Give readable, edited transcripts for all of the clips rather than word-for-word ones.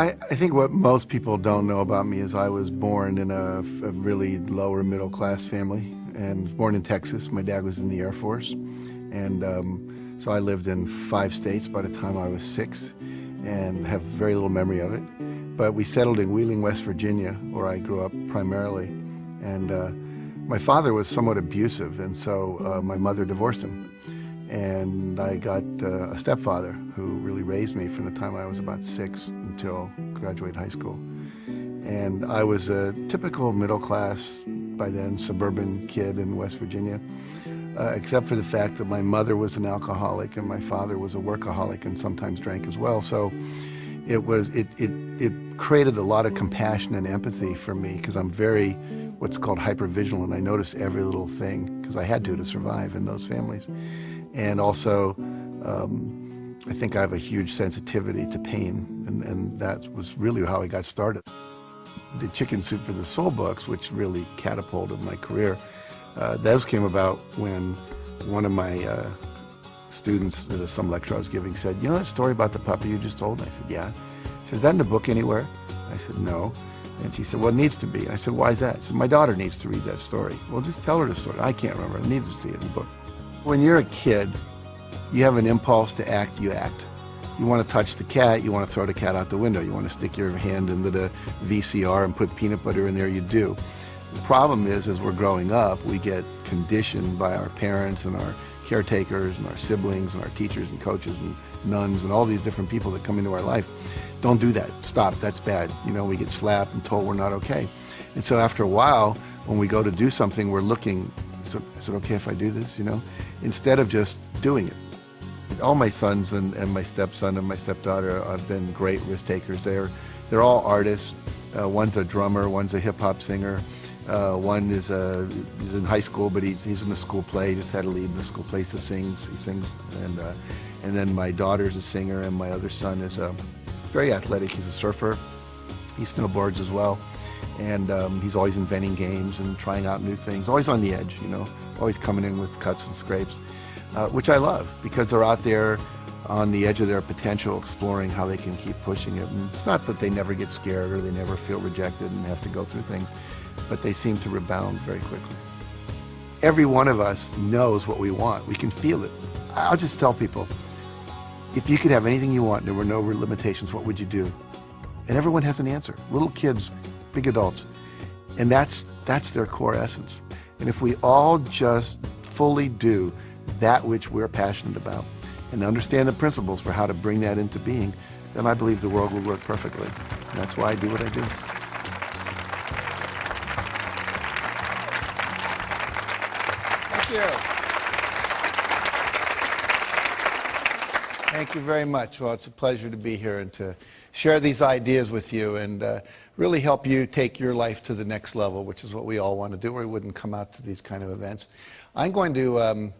I think what most people don't know about me is I was born in a really lower middle class family, and born in Texas. My dad was in the Air Force, and so I lived in 5 states by the time I was 6, and have very little memory of it. But we settled in Wheeling, West Virginia, where I grew up primarily, and my father was somewhat abusive, and so my mother divorced him. And I got a stepfather who really raised me from the time I was about 6 until graduate high school. And I was a typical middle class, by then, suburban kid in West Virginia, except for the fact that my mother was an alcoholic and my father was a workaholic and sometimes drank as well. So it created a lot of compassion and empathy for me, because I'm very what's called hypervigilant. I notice every little thing, because I had to survive in those families. And also, I think I have a huge sensitivity to pain, and that was really how I got started. The Chicken Soup for the Soul books, which really catapulted my career, those came about when one of my students at some lecture I was giving said, "You know that story about the puppy you just told?" And I said, "Yeah." She said, "Is that in the book anywhere?" I said, "No." And she said, "Well, it needs to be." And I said, "Why is that?" She said, "My daughter needs to read that story." "Well, just tell her the story." "I can't remember. I need to see it in the book." When you're a kid, you have an impulse to act, you act. You want to touch the cat, you want to throw the cat out the window. You want to stick your hand into the VCR and put peanut butter in there, you do. The problem is, as we're growing up, we get conditioned by our parents and our caretakers and our siblings and our teachers and coaches and nuns and all these different people that come into our life. Don't do that. Stop. That's bad. You know, we get slapped and told we're not okay. And so after a while, when we go to do something, we're looking, is it okay if I do this, you know, instead of just doing it. All my sons and my stepson and my stepdaughter have been great risk takers. They're all artists. One's a drummer, one's a hip-hop singer. One is he's in high school, but he's in a school play. He just had to lead the school play. He sings, and then my daughter's a singer, and my other son is very athletic. He's a surfer. He snowboards as well. And he's always inventing games and trying out new things, always on the edge, you know, always coming in with cuts and scrapes, which I love, because they're out there on the edge of their potential, exploring how they can keep pushing it. And it's not that they never get scared or they never feel rejected and have to go through things, but they seem to rebound very quickly. Every one of us knows what we want. We can feel it. I'll just tell people, if you could have anything you want and there were no limitations, what would you do? And everyone has an answer. Little kids, big adults, and that's their core essence. And if we all just fully do that which we're passionate about and understand the principles for how to bring that into being, then I believe the world will work perfectly. And that's why I do what I do. Thank you. Thank you very much. Well, it's a pleasure to be here and to share these ideas with you and really help you take your life to the next level, which is what we all want to do, or we wouldn't come out to these kind of events. I'm going to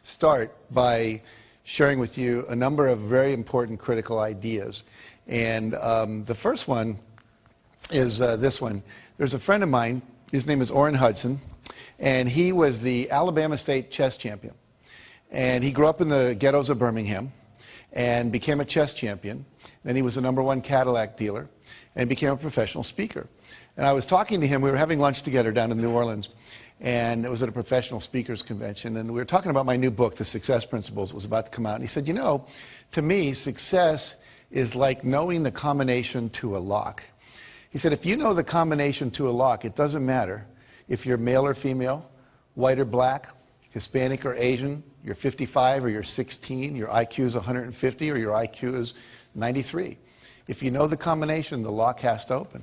start by sharing with you a number of very important critical ideas. And the first one is this one. There's a friend of mine, his name is Orrin Hudson, and he was the Alabama State chess champion. And he grew up in the ghettos of Birmingham and became a chess champion. Then he was the #1 Cadillac dealer and became a professional speaker. And I was talking to him, we were having lunch together down in New Orleans, and it was at a professional speakers convention, and we were talking about my new book, The Success Principles. It was about to come out, and he said, "You know, to me, success is like knowing the combination to a lock." He said, if you know the combination to a lock, it doesn't matter if you're male or female, white or black, Hispanic or Asian, you're 55 or you're 16, your IQ is 150 or your IQ is 93. If you know the combination, the lock has to open.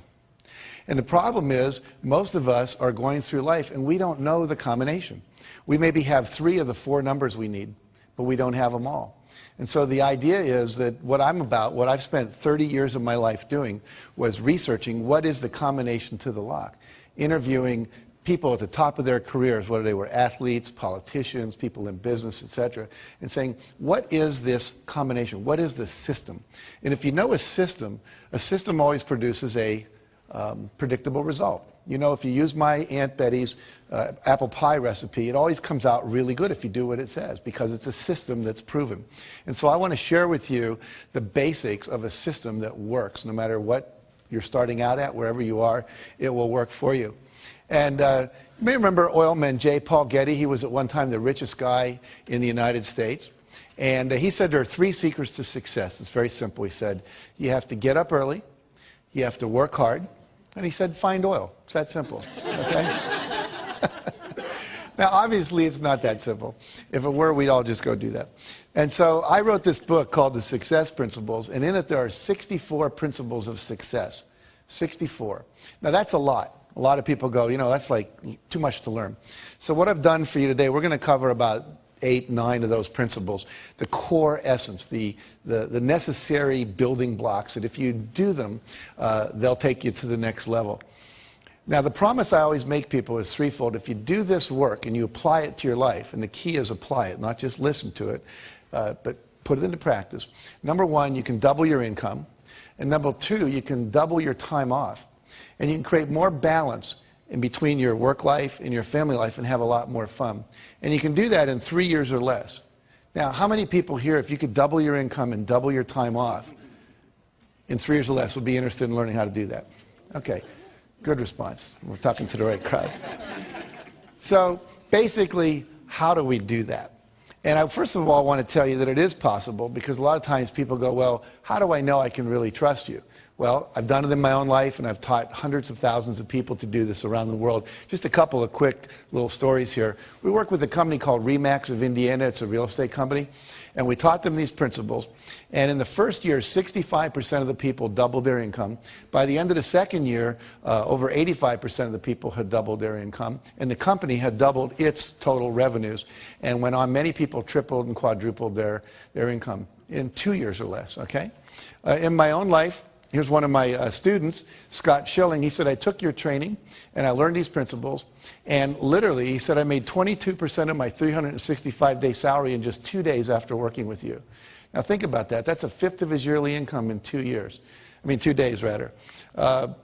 And the problem is, most of us are going through life and we don't know the combination. We maybe have 3 of the 4 numbers we need, but we don't have them all. And so the idea is that what I'm about, what I've spent 30 years of my life doing, was researching what is the combination to the lock, interviewing people at the top of their careers, whether they were athletes, politicians, people in business, etc., and saying, what is this combination? What is the system? And if you know a system always produces a predictable result. You know, if you use my Aunt Betty's apple pie recipe, it always comes out really good if you do what it says, because it's a system that's proven. And so I want to share with you the basics of a system that works. No matter what you're starting out at, wherever you are, it will work for you. And you may remember oilman J. Paul Getty. He was at one time the richest guy in the United States. And he said there are 3 secrets to success. It's very simple. He said, you have to get up early, you have to work hard, and he said, find oil. It's that simple, okay? Now, obviously, it's not that simple. If it were, we'd all just go do that. And so I wrote this book called The Success Principles, and in it there are 64 principles of success. 64. Now, that's a lot. A lot of people go, you know, that's like too much to learn. So what I've done for you today, we're going to cover about 8, 9 of those principles, the core essence, the necessary building blocks that if you do them, they'll take you to the next level. Now, the promise I always make people is threefold. If you do this work and you apply it to your life, and the key is apply it, not just listen to it, but put it into practice. Number 1, you can double your income. And number 2, you can double your time off. And you can create more balance in between your work life and your family life and have a lot more fun. And you can do that in 3 years or less. Now, how many people here, if you could double your income and double your time off in 3 years or less, would be interested in learning how to do that? Okay, good response. We're talking to the right crowd. So basically, how do we do that? And I first of all want to tell you that it is possible, because a lot of times people go, well, how do I know I can really trust you? Well, I've done it in my own life, and I've taught hundreds of thousands of people to do this around the world. Just a couple of quick little stories here. We work with a company called RE/MAX of Indiana. It's a real estate company. And we taught them these principles. And in the first year, 65% of the people doubled their income. By the end of the second year, over 85% of the people had doubled their income. And the company had doubled its total revenues. And went on, many people tripled and quadrupled their income in 2 years or less, okay? In my own life, here's one of my students, Scott Schilling. He said, I took your training and I learned these principles. And literally, he said, I made 22% of my 365-day salary in just 2 days after working with you. Now think about that. That's a fifth of his yearly income in 2 years. I mean, 2 days rather.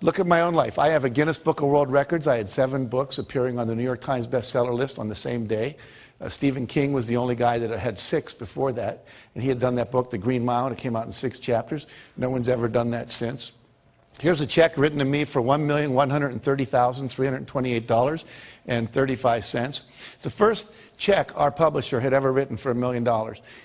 Look at my own life. I have a Guinness Book of World Records. I had 7 books appearing on the New York Times bestseller list on the same day. Stephen King was the only guy that had 6 before that, and he had done that book, The Green Mile, and it came out in 6 chapters. No one's ever done that since. Here's a check written to me for $1,130,328.35. It's the first check our publisher had ever written for $1 million.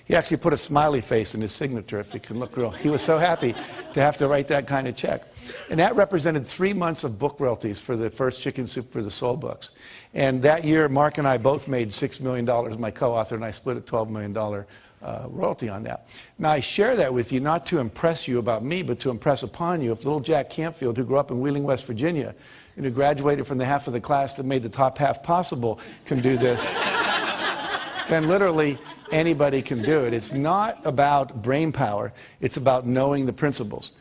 He actually put a smiley face in his signature, if you can look real. He was so happy to have to write that kind of check. And that represented 3 months of book royalties for the first Chicken Soup for the Soul books. And that year, Mark and I both made $6 million. My co-author and I split a $12 million royalty on that. Now, I share that with you not to impress you about me, but to impress upon you if little Jack Canfield, who grew up in Wheeling, West Virginia, and who graduated from the half of the class that made the top half possible, can do this, then literally anybody can do it. It's not about brain power. It's about knowing the principles.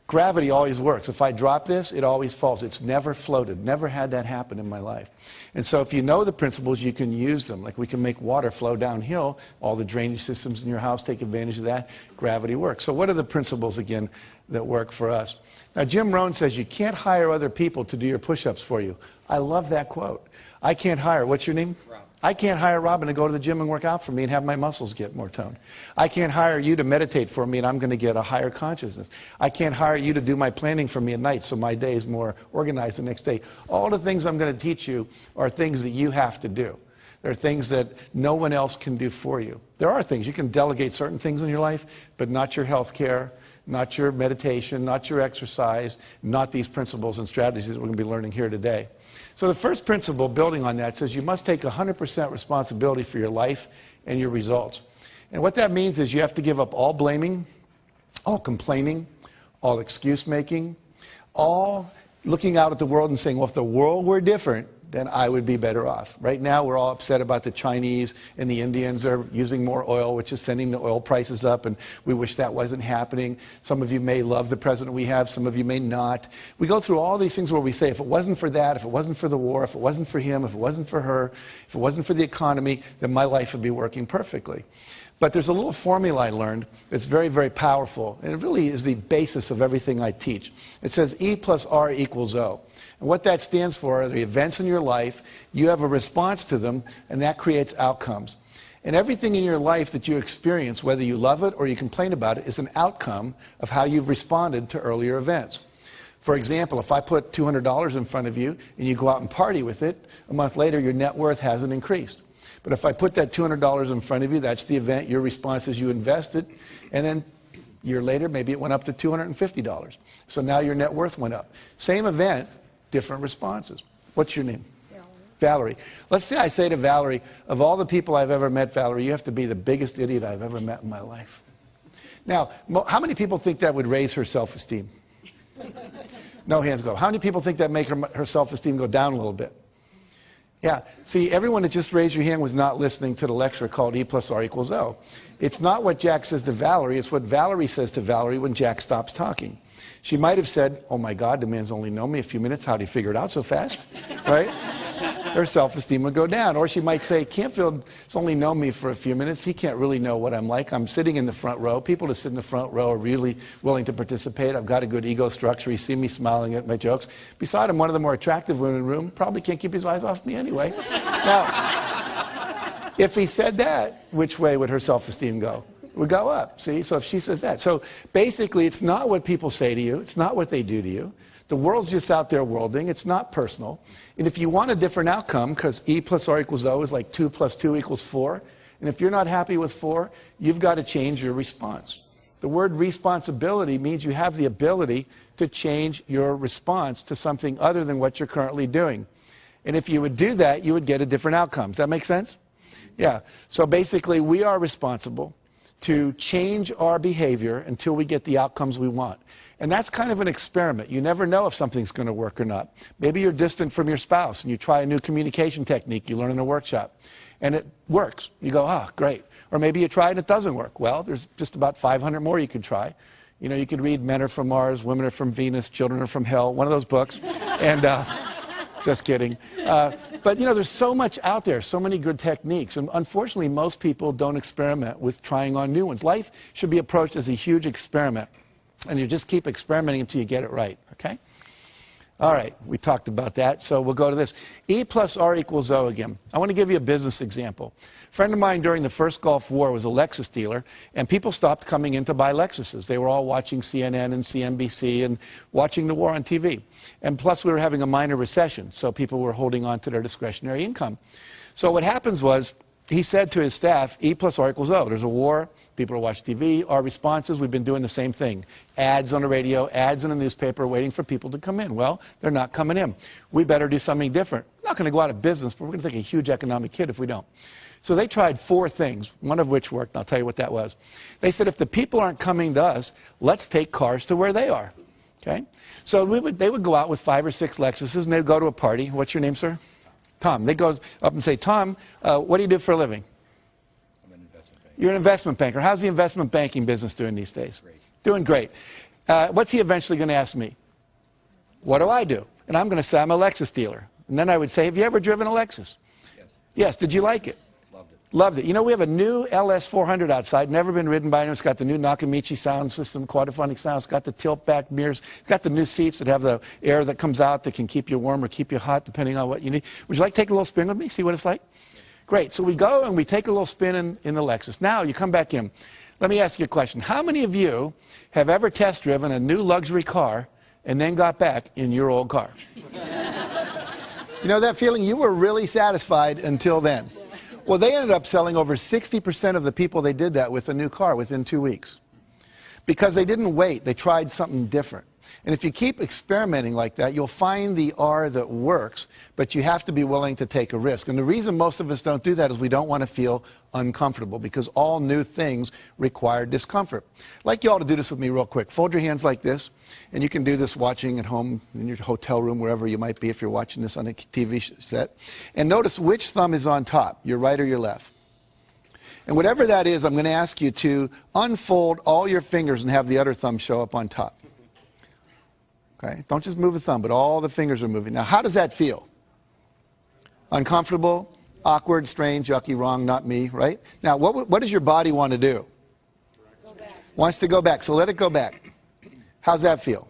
Gravity always works. If I drop this, it always falls. It's never floated. Never had that happen in my life. And so if you know the principles, you can use them. Like we can make water flow downhill. All the drainage systems in your house take advantage of that. Gravity works. So what are the principles, again, that work for us? Now, Jim Rohn says you can't hire other people to do your push-ups for you. I love that quote. I can't hire, what's your name? Rob. I can't hire Robin to go to the gym and work out for me and have my muscles get more toned. I can't hire you to meditate for me and I'm going to get a higher consciousness. I can't hire you to do my planning for me at night so my day is more organized the next day. All the things I'm going to teach you are things that you have to do. They're things that no one else can do for you. There are things. You can delegate certain things in your life, but not your health care, not your meditation, not your exercise, not these principles and strategies that we're going to be learning here today. So the first principle, building on that, says you must take 100% responsibility for your life and your results. And what that means is you have to give up all blaming, all complaining, all excuse making, all looking out at the world and saying, well, if the world were different, then I would be better off. Right now, we're all upset about the Chinese and the Indians are using more oil, which is sending the oil prices up, and we wish that wasn't happening. Some of you may love the president we have, some of you may not. We go through all these things where we say, if it wasn't for that, if it wasn't for the war, if it wasn't for him, if it wasn't for her, if it wasn't for the economy, then my life would be working perfectly. But there's a little formula I learned that's very, very powerful, and it really is the basis of everything I teach. It says E plus R equals O. And what that stands for are the events in your life, you have a response to them, and that creates outcomes. And everything in your life that you experience, whether you love it or you complain about it, is an outcome of how you've responded to earlier events. For example, if I put $200 in front of you and you go out and party with it, a month later your net worth hasn't increased. But if I put that $200 in front of you, that's the event, your response is you invested, and then a year later maybe it went up to $250. So now your net worth went up. Same event, different responses. What's your name? Valerie. Let's say I say to Valerie, of all the people I've ever met, Valerie, you have to be the biggest idiot I've ever met in my life. Now, how many people think that would raise her self-esteem? No hands go up. How many people think that make her self-esteem go down a little bit? Yeah. See, everyone that just raised your hand was not listening to the lecture called E plus R equals O. It's not what Jack says to Valerie, it's what Valerie says to Valerie when Jack stops talking. She might have said, oh my God, the man's only known me a few minutes, how'd he figure it out so fast? Right? Her self-esteem would go down. Or she might say, Canfield has only known me for a few minutes. He can't really know what I'm like. I'm sitting in the front row. People that sit in the front row are really willing to participate. I've got a good ego structure. You see me smiling at my jokes. Beside him, one of the more attractive women in the room probably can't keep his eyes off me anyway. Now, if he said that, which way would her self-esteem go? It would go up, see? So if she says that. So basically, it's not what people say to you. It's not what they do to you. The world's just out there worlding. It's not personal. And if you want a different outcome, because E plus R equals O is like 2 plus 2 equals 4, and if you're not happy with 4, you've got to change your response. The word responsibility means you have the ability to change your response to something other than what you're currently doing. And if you would do that, you would get a different outcome. Does that make sense? Yeah. So basically, we are responsible to change our behavior until we get the outcomes we want. And that's kind of an experiment. You never know if something's going to work or not. Maybe you're distant from your spouse and you try a new communication technique you learn in a workshop and it works. You go, oh, great. Or maybe you try and it doesn't work. Well, there's just about 500 more you could try. You know, you could read Men Are From Mars, Women Are From Venus, Children Are From Hell, one of those books. And just kidding. But, you know, there's so much out there, so many good techniques. And unfortunately, most people don't experiment with trying on new ones. Life should be approached as a huge experiment. And you just keep experimenting until you get it right, okay? All right, we talked about that, so we'll go to this. E plus R equals O again. I want to give you a business example. A friend of mine during the first Gulf War was a Lexus dealer, and people stopped coming in to buy Lexuses. They were all watching CNN and CNBC and watching the war on TV. And plus, we were having a minor recession, so people were holding on to their discretionary income. So what happens was, he said to his staff, E plus R equals O. There's a war. People are watching TV. Our responses, we've been doing the same thing. Ads on the radio, ads in the newspaper, waiting for people to come in. Well, they're not coming in. We better do something different. We're not going to go out of business, but we're going to take a huge economic hit if we don't. So they tried 4 things, one of which worked, and I'll tell you what that was. They said, if the people aren't coming to us, let's take cars to where they are. Okay? So they would go out with 5 or 6 Lexuses, and they'd go to a party. What's your name, sir? Tom. They go up and say, Tom, what do you do for a living? I'm an investment banker. You're an investment banker. How's the investment banking business doing these days? Great. Doing great. What's he eventually going to ask me? What do I do? And I'm going to say, I'm a Lexus dealer. And then I would say, have you ever driven a Lexus? Yes. Yes. Did you like it? Loved it. Loved it. You know, we have a new LS400 outside, never been ridden by anyone. It's got the new Nakamichi sound system, quadraphonic sound. It's got the tilt-back mirrors. It's got the new seats that have the air that comes out that can keep you warm or keep you hot, depending on what you need. Would you like to take a little spin with me, see what it's like? Great. So we go and we take a little spin in the Lexus. Now, you come back in. Let me ask you a question. How many of you have ever test-driven a new luxury car and then got back in your old car? You know that feeling? You were really satisfied until then. Well, they ended up selling over 60% of the people they did that with a new car within 2 weeks. Because they didn't wait. They tried something different. And if you keep experimenting like that, you'll find the R that works, but you have to be willing to take a risk. And the reason most of us don't do that is we don't want to feel uncomfortable, because all new things require discomfort. I'd like you all to do this with me real quick. Fold your hands like this, and you can do this watching at home, in your hotel room, wherever you might be if you're watching this on a TV set. And notice which thumb is on top, your right or your left. And whatever that is, I'm going to ask you to unfold all your fingers and have the other thumb show up on top. Okay? Don't just move the thumb, but all the fingers are moving. Now, how does that feel? Uncomfortable? Awkward, strange, yucky, wrong, not me, right? Now, what does your body want to do? Go back. Wants to go back, so let it go back. How's that feel?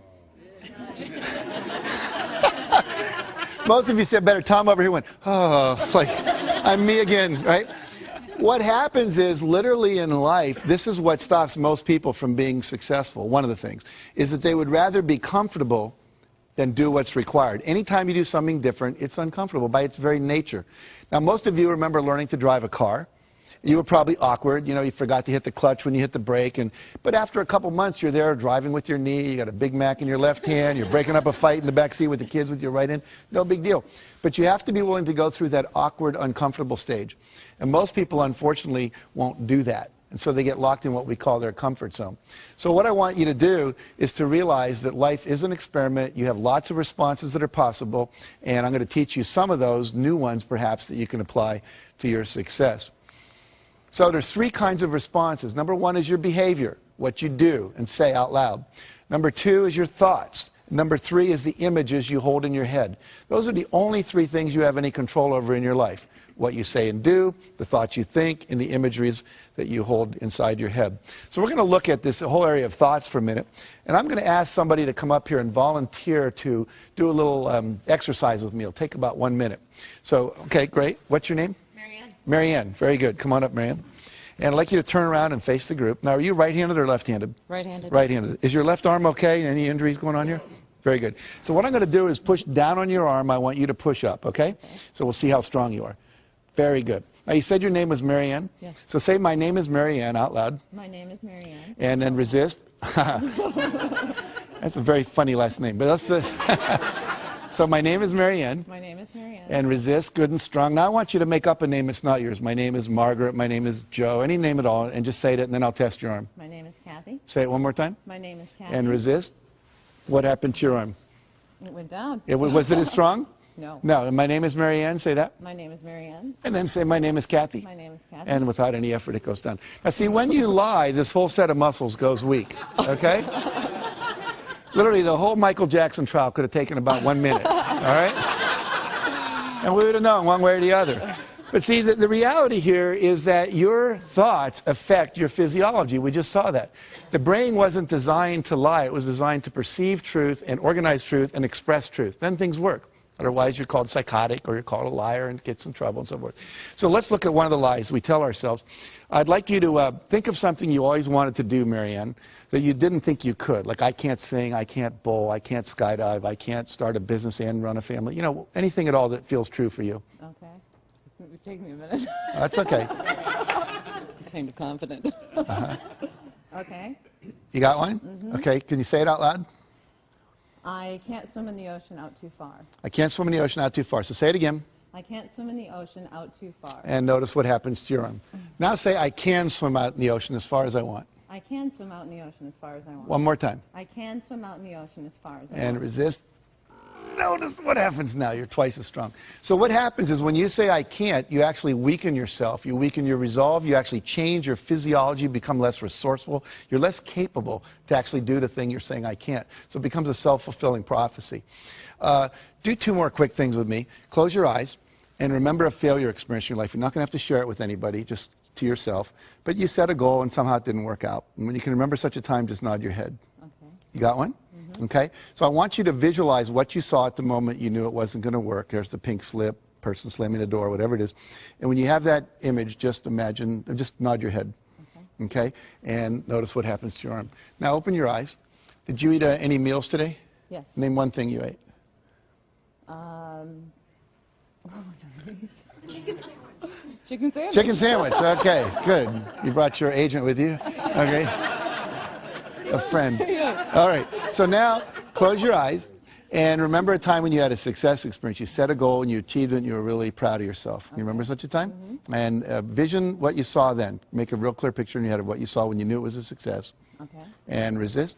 Most of you said better. Tom over here went, oh, like, I'm me again, right? What happens is, literally in life, this is what stops most people from being successful. One of the things is that they would rather be comfortable than do what's required. Anytime you do something different, it's uncomfortable by its very nature. Now, most of you remember learning to drive a car. You were probably awkward. You know, you forgot to hit the clutch when you hit the brake. But after a couple months, you're there driving with your knee. You got a Big Mac in your left hand. You're breaking up a fight in the back seat with the kids with your right hand. No big deal. But you have to be willing to go through that awkward, uncomfortable stage. And most people, unfortunately, won't do that. And so they get locked in what we call their comfort zone. So what I want you to do is to realize that life is an experiment. You have lots of responses that are possible. And I'm going to teach you some of those new ones, perhaps, that you can apply to your success. So there's three kinds of responses. Number one is your behavior, what you do and say out loud. Number two is your thoughts. Number three is the images you hold in your head. Those are the only three things you have any control over in your life. What you say and do, the thoughts you think, and the imageries that you hold inside your head. So we're going to look at this whole area of thoughts for a minute. And I'm going to ask somebody to come up here and volunteer to do a little exercise with me. It'll take about 1 minute. So, okay, great. What's your name? Marianne, very good. Come on up, Marianne. And I'd like you to turn around and face the group. Now, are you right-handed or left-handed? Right-handed. Right-handed. Is your left arm okay? Any injuries going on here? Very good. So what I'm going to do is push down on your arm. I want you to push up, okay? So we'll see how strong you are. Very good. Now, you said your name was Marianne? Yes. So say, my name is Marianne out loud. My name is Marianne. And then resist. That's a very funny last name. But let's... So my name is Marianne. My name is Marianne. And resist, good and strong. Now I want you to make up a name that's not yours. My name is Margaret. My name is Joe. Any name at all. And just say it, and then I'll test your arm. My name is Kathy. Say it one more time. My name is Kathy. And resist. What happened to your arm? It went down. Was it as strong? No. No. And my name is Marianne. Say that. My name is Marianne. And then say, my name is Kathy. My name is Kathy. And without any effort, it goes down. Now see, when you lie, this whole set of muscles goes weak. Okay? Literally, the whole Michael Jackson trial could have taken about 1 minute. All right? And we would have known one way or the other. But see, the reality here is that your thoughts affect your physiology. We just saw that. The brain wasn't designed to lie. It was designed to perceive truth and organize truth and express truth. Then things work. Otherwise, you're called psychotic or you're called a liar and get in trouble and so forth. So let's look at one of the lies we tell ourselves. I'd like you to think of something you always wanted to do, Marianne, that you didn't think you could. Like, I can't sing, I can't bowl, I can't skydive, I can't start a business and run a family. You know, anything at all that feels true for you. Okay. It would take me a minute. That's okay. I'm kind of confident. Okay. You got one? Mm-hmm. Okay. Can you say it out loud? I can't swim in the ocean out too far. I can't swim in the ocean out too far. So say it again. I can't swim in the ocean out too far. And notice what happens to your arm. Now say, I can swim out in the ocean as far as I want. I can swim out in the ocean as far as I want. One more time. I can swim out in the ocean as far as I want. And resist. Notice what happens now. You're twice as strong. So what happens is when you say I can't, you actually weaken yourself. You weaken your resolve. You actually change your physiology, become less resourceful. You're less capable to actually do the thing you're saying I can't. So it becomes a self-fulfilling prophecy. Do two more quick things with me. Close your eyes and remember a failure experience in your life. You're not going to have to share it with anybody, just to yourself. But you set a goal and somehow it didn't work out. And when you can remember such a time, just nod your head. Okay. You got one? Okay, so I want you to visualize what you saw at the moment you knew it wasn't going to work. There's the pink slip, person slamming the door, whatever it is. And when you have that image, just imagine, just nod your head. Okay, and notice what happens to your arm. Now open your eyes. Did you eat any meals today? Yes. Name one thing you ate. Chicken sandwich. Chicken sandwich, okay, good. You brought your agent with you? Okay. A friend. Yes. All right. So now close your eyes and remember a time when you had a success experience. You set a goal and you achieved it and you were really proud of yourself. You remember such a time? Mm-hmm. And vision what you saw then. Make a real clear picture in your head of what you saw when you knew it was a success. Okay. And resist.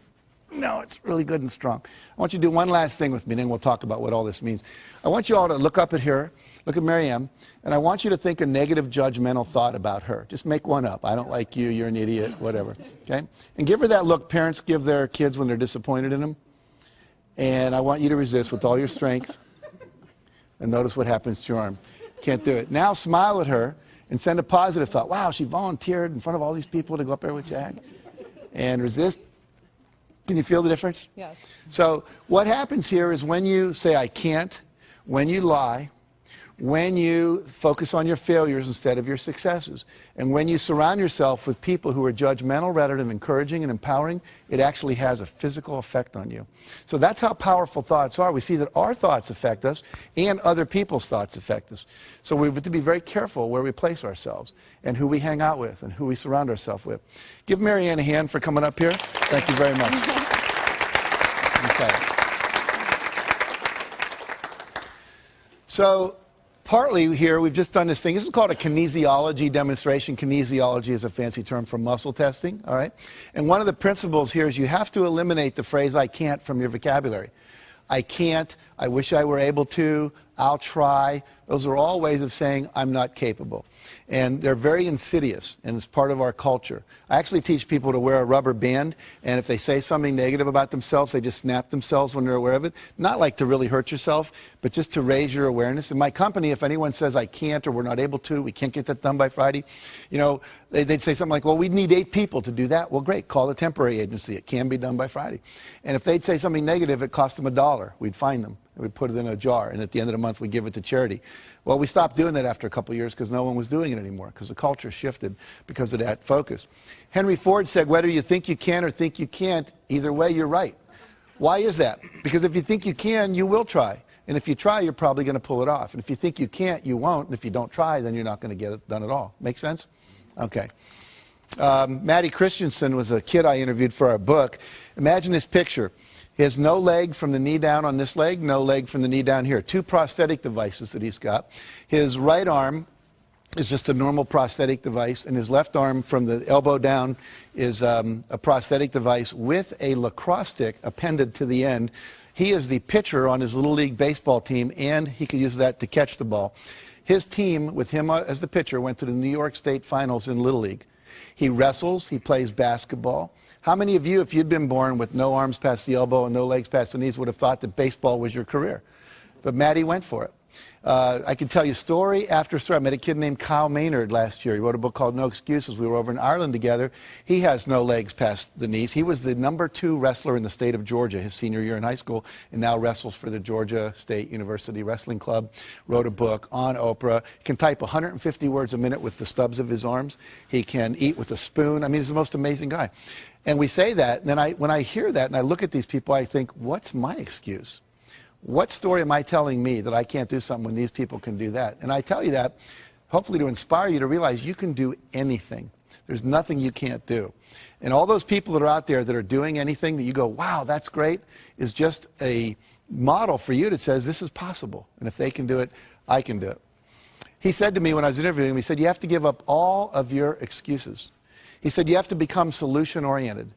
No, it's really good and strong. I want you to do one last thing with me, then we'll talk about what all this means. I want you all to look up at her, look at Marianne, and I want you to think a negative judgmental thought about her. Just make one up. I don't like you, you're an idiot, whatever. Okay? And give her that look parents give their kids when they're disappointed in them. And I want you to resist with all your strength. And notice what happens to your arm. Can't do it. Now smile at her and send a positive thought. Wow, she volunteered in front of all these people to go up there with Jag. And resist. Can you feel the difference? Yes. So what happens here is when you say I can't, when you lie, when you focus on your failures instead of your successes, and when you surround yourself with people who are judgmental rather than encouraging and empowering, it actually has a physical effect on you. So that's how powerful thoughts are. We see that our thoughts affect us and other people's thoughts affect us. So we have to be very careful where we place ourselves and who we hang out with and who we surround ourselves with. Give Marianne a hand for coming up here. Thank you very much. Okay. So partly here, we've just done this thing. This is called a kinesiology demonstration. Kinesiology is a fancy term for muscle testing, all right? And one of the principles here is you have to eliminate the phrase I can't from your vocabulary. I can't, I wish I were able to, I'll try. Those are all ways of saying I'm not capable. And they're very insidious, and it's part of our culture. I actually teach people to wear a rubber band, and if they say something negative about themselves, they just snap themselves when they're aware of it. Not like to really hurt yourself, but just to raise your awareness. In my company, if anyone says I can't or we're not able to, we can't get that done by Friday, you know, they'd say something like, well, we need 8 people to do that. Well, great, call the temporary agency. It can be done by Friday. And if they'd say something negative, it cost them $1. We'd fine them. We'd put it in a jar, and at the end of the month, we give it to charity. Well, we stopped doing that after a couple of years because no one was doing it anymore, because the culture shifted because of that focus. Henry Ford said, whether you think you can or think you can't, either way, you're right. Why is that? Because if you think you can, you will try. And if you try, you're probably going to pull it off. And if you think you can't, you won't. And if you don't try, then you're not going to get it done at all. Make sense? Okay. Maddie Christensen was a kid I interviewed for our book. Imagine this picture. He has no leg from the knee down on this leg, no leg from the knee down here. 2 prosthetic devices that he's got. His right arm is just a normal prosthetic device, and his left arm from the elbow down is a prosthetic device with a lacrosse stick appended to the end. He is the pitcher on his Little League baseball team, and he could use that to catch the ball. His team, with him as the pitcher, went to the New York State Finals in Little League. He wrestles, he plays basketball. How many of you, if you'd been born with no arms past the elbow and no legs past the knees, would have thought that baseball was your career? But Maddie went for it. I can tell you story after story. I met a kid named Kyle Maynard last year. He wrote a book called No Excuses. We were over in Ireland together. He has no legs past the knees. He was the #2 wrestler in the state of Georgia his senior year in high school, and now wrestles for the Georgia State University Wrestling Club. Wrote a book on Oprah. He can type 150 words a minute with the stubs of his arms. He can eat with a spoon. I mean, he's the most amazing guy. And we say that, and then when I hear that and I look at these people, I think, what's my excuse? What story am I telling me that I can't do something when these people can do that? And I tell you that hopefully to inspire you to realize you can do anything. There's nothing you can't do. And all those people that are out there that are doing anything that you go, wow, that's great, is just a model for you that says this is possible. And if they can do it, I can do it. He said to me when I was interviewing him, he said, you have to give up all of your excuses. He said, you have to become solution-oriented.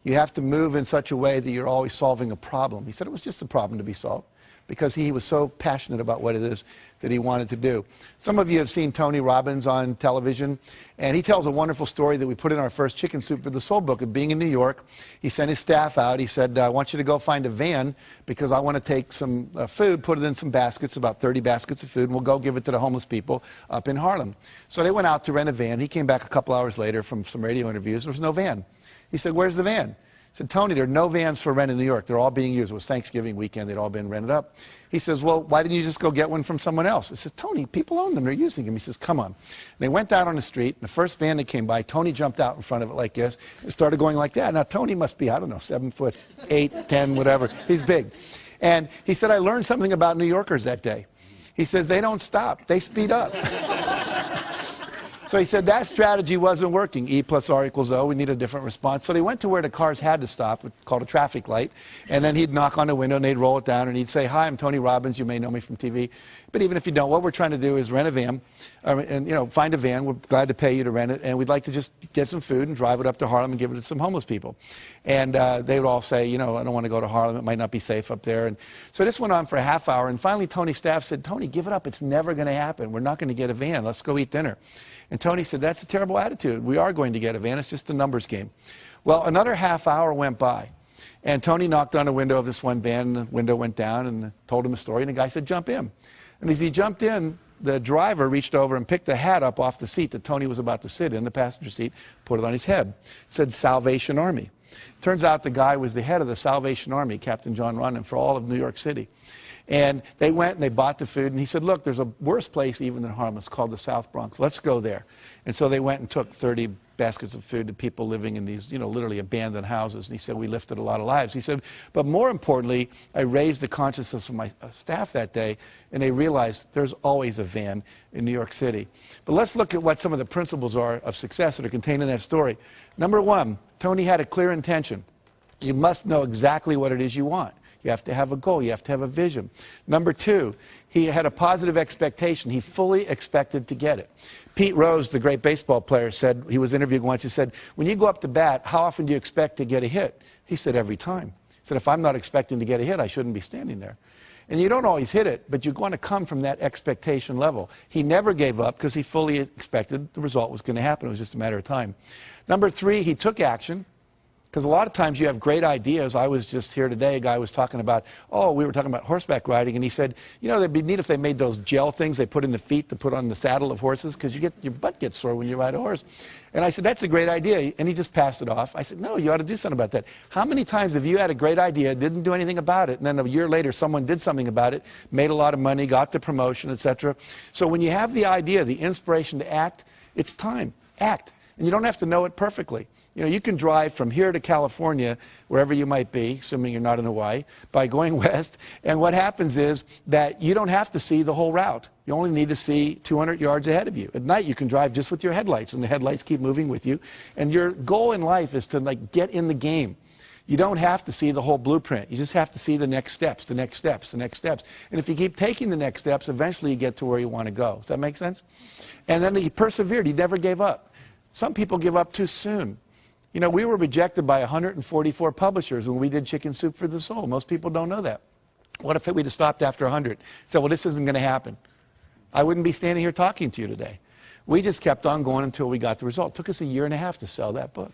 You have to move in such a way that you're always solving a problem. He said it was just a problem to be solved because he was so passionate about what it is that he wanted to do. Some of you have seen Tony Robbins on television, and he tells a wonderful story that we put in our first Chicken Soup for the Soul book of being in New York. He sent his staff out. He said, I want you to go find a van because I want to take some food, put it in some baskets, about 30 baskets of food, and we'll go give it to the homeless people up in Harlem. So they went out to rent a van. He came back a couple hours later from some radio interviews. There was no van. He said, where's the van? He said, Tony, there are no vans for rent in New York. They're all being used. It was Thanksgiving weekend. They'd all been rented up. He says, well, why didn't you just go get one from someone else? I said, Tony, people own them. They're using them. He says, come on. And they went out on the street. And the first van that came by, Tony jumped out in front of it like this and started going like that. Now, Tony must be, I don't know, 7 foot, 8, 10, whatever. He's big. And he said, I learned something about New Yorkers that day. He says, they don't stop. They speed up. So he said that strategy wasn't working. E plus R equals O. We need a different response. So they went to where the cars had to stop, called a traffic light. And then he'd knock on the window and they'd roll it down and he'd say, hi, I'm Tony Robbins. You may know me from TV. But even if you don't, what we're trying to do is rent a van and, find a van. We're glad to pay you to rent it. And we'd like to just get some food and drive it up to Harlem and give it to some homeless people. And they would all say, I don't want to go to Harlem. It might not be safe up there. And so this went on for a half hour. And finally, Tony's staff said, Tony, give it up. It's never going to happen. We're not going to get a van. Let's go eat dinner. And Tony said, that's a terrible attitude. We are going to get a van. It's just a numbers game. Well, another half hour went by. And Tony knocked on the window of this one van, and the window went down and told him a story. And the guy said, jump in. And as he jumped in, the driver reached over and picked the hat up off the seat that Tony was about to sit in, the passenger seat, put it on his head. It said Salvation Army. Turns out the guy was the head of the Salvation Army, Captain John Runnan, for all of New York City. And they went and they bought the food, and he said, look, there's a worse place even than Harlem. Called the South Bronx. Let's go there. And so they went and took 30 baskets of food to people living in these, literally abandoned houses. And he said, we lifted a lot of lives. He said, but more importantly, I raised the consciousness of my staff that day, and they realized there's always a van in New York City. But let's look at what some of the principles are of success that are contained in that story. Number one, Tony had a clear intention. You must know exactly what it is you want. You have to have a goal. You have to have a vision. Number two, he had a positive expectation. He fully expected to get it. Pete Rose, the great baseball player, said, he was interviewed once, he said, when you go up to bat, how often do you expect to get a hit? He said, every time. He said, if I'm not expecting to get a hit, I shouldn't be standing there. And you don't always hit it, but you're going to come from that expectation level. He never gave up because he fully expected the result was going to happen. It was just a matter of time. Number three, he took action. Because a lot of times you have great ideas. I was just here today, a guy was talking about, we were talking about horseback riding, and he said, it'd be neat if they made those gel things they put in the feet to put on the saddle of horses, because your butt gets sore when you ride a horse. And I said, that's a great idea. And he just passed it off. I said, no, you ought to do something about that. How many times have you had a great idea, didn't do anything about it, and then a year later someone did something about it, made a lot of money, got the promotion, etc. So when you have the idea, the inspiration to act, it's time. Act. And you don't have to know it perfectly. You can drive from here to California, wherever you might be, assuming you're not in Hawaii, by going west. And what happens is that you don't have to see the whole route. You only need to see 200 yards ahead of you. At night, you can drive just with your headlights, and the headlights keep moving with you. And your goal in life is to get in the game. You don't have to see the whole blueprint. You just have to see the next steps, the next steps, the next steps. And if you keep taking the next steps, eventually you get to where you want to go. Does that make sense? And then he persevered. He never gave up. Some people give up too soon. We were rejected by 144 publishers when we did Chicken Soup for the Soul. Most people don't know that. What if we'd have stopped after 100? Said, well, this isn't going to happen. I wouldn't be standing here talking to you today. We just kept on going until we got the result. It took us a year and a half to sell that book,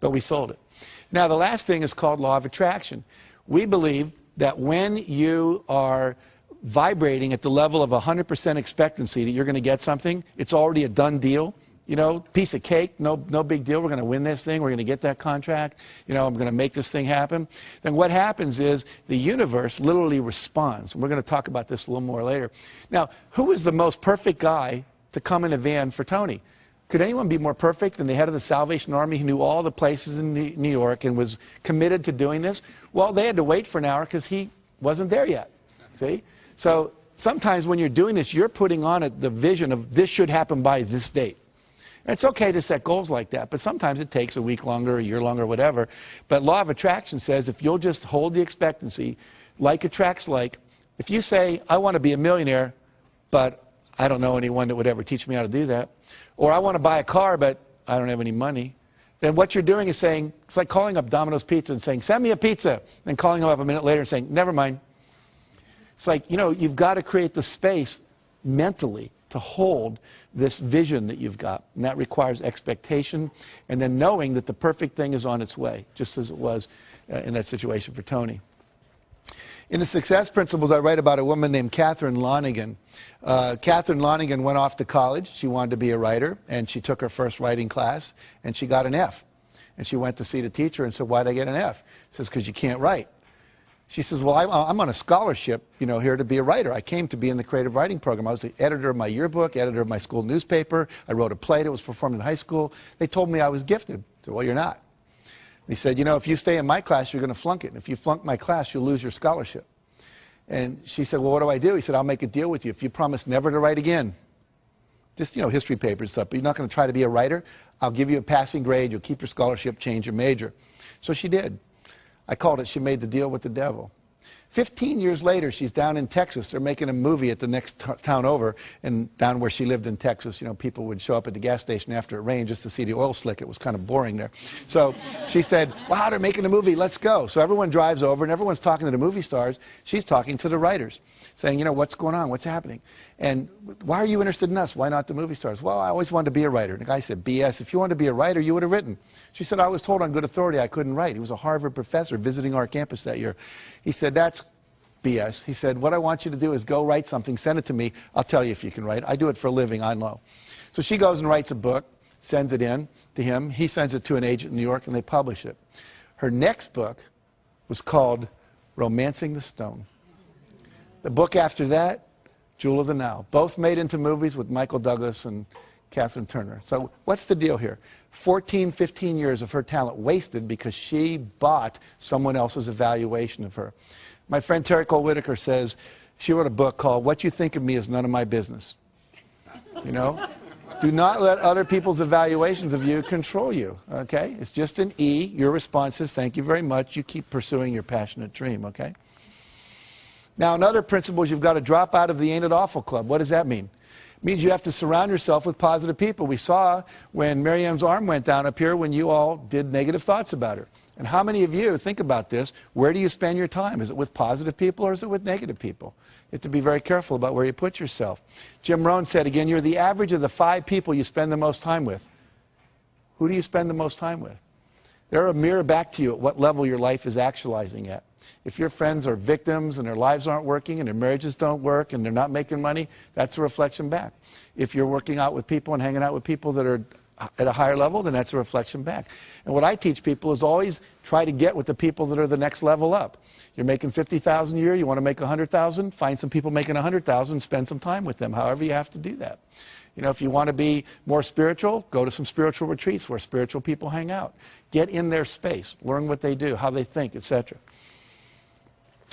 but we sold it. Now, the last thing is called law of attraction. We believe that when you are vibrating at the level of 100% expectancy that you're going to get something, it's already a done deal. Piece of cake, no big deal. We're going to win this thing. We're going to get that contract. I'm going to make this thing happen. Then what happens is the universe literally responds. And we're going to talk about this a little more later. Now, who is the most perfect guy to come in a van for Tony? Could anyone be more perfect than the head of the Salvation Army who knew all the places in New York and was committed to doing this? Well, they had to wait for an hour because he wasn't there yet. See? So sometimes when you're doing this, you're putting on it the vision of this should happen by this date. It's okay to set goals like that, but sometimes it takes a week longer, a year longer, whatever. But law of attraction says if you'll just hold the expectancy, like attracts like. If you say, I want to be a millionaire, but I don't know anyone that would ever teach me how to do that, or I want to buy a car, but I don't have any money, then what you're doing is saying, it's like calling up Domino's Pizza and saying, send me a pizza, then calling them up a minute later and saying, never mind. It's like, you've got to create the space mentally to hold this vision that you've got. And that requires expectation and then knowing that the perfect thing is on its way, just as it was in that situation for Tony. In the Success Principles, I write about a woman named Catherine Lonigan. Catherine Lonigan went off to college. She wanted to be a writer, and she took her first writing class, and she got an F. And she went to see the teacher and said, why'd I get an F? He says, because you can't write. She says, well, I'm on a scholarship, here to be a writer. I came to be in the creative writing program. I was the editor of my yearbook, editor of my school newspaper. I wrote a play that was performed in high school. They told me I was gifted. I said, well, you're not. He said, if you stay in my class, you're going to flunk it. And if you flunk my class, you'll lose your scholarship. And she said, well, what do I do? He said, I'll make a deal with you. If you promise never to write again, just, history papers and stuff, but you're not going to try to be a writer, I'll give you a passing grade, you'll keep your scholarship, change your major. So she did. I called it, she made the deal with the devil. 15 years later, she's down in Texas. They're making a movie at the next town over, and down where she lived in Texas, people would show up at the gas station after it rained just to see the oil slick. It was kind of boring there. So she said, wow, they're making a movie, let's go. So everyone drives over, and everyone's talking to the movie stars. She's talking to the writers, saying, what's going on, what's happening? And why are you interested in us? Why not the movie stars? Well, I always wanted to be a writer. And the guy said, BS, if you wanted to be a writer, you would have written. She said, I was told on good authority I couldn't write. He was a Harvard professor visiting our campus that year. He said, that's BS. He said, what I want you to do is go write something, send it to me. I'll tell you if you can write. I do it for a living, I know. So she goes and writes a book, sends it in to him. He sends it to an agent in New York, and they publish it. Her next book was called Romancing the Stone. The book after that, Jewel of the Nile. Both made into movies with Michael Douglas and Catherine Turner. So what's the deal here? 14, 15 years of her talent wasted because she bought someone else's evaluation of her. My friend Terry Cole Whitaker says she wrote a book called What You Think of Me Is None of My Business. You know? Do not let other people's evaluations of you control you, okay? It's just an E. Your response is, thank you very much. You keep pursuing your passionate dream, okay? Now, another principle is you've got to drop out of the Ain't It Awful Club. What does that mean? It means you have to surround yourself with positive people. We saw when Marianne's arm went down up here when you all did negative thoughts about her. And how many of you, think about this, where do you spend your time? Is it with positive people or is it with negative people? You have to be very careful about where you put yourself. Jim Rohn said, again, you're the average of the 5 people you spend the most time with. Who do you spend the most time with? They're a mirror back to you at what level your life is actualizing at. If your friends are victims and their lives aren't working and their marriages don't work and they're not making money, that's a reflection back. If you're working out with people and hanging out with people that are at a higher level, then that's a reflection back. And what I teach people is always try to get with the people that are the next level up. You're making $50,000 a year, you want to make $100,000, find some people making $100,000, spend some time with them, however you have to do that. You know, if you want to be more spiritual, go to some spiritual retreats where spiritual people hang out. Get in their space, learn what they do, how they think, etc.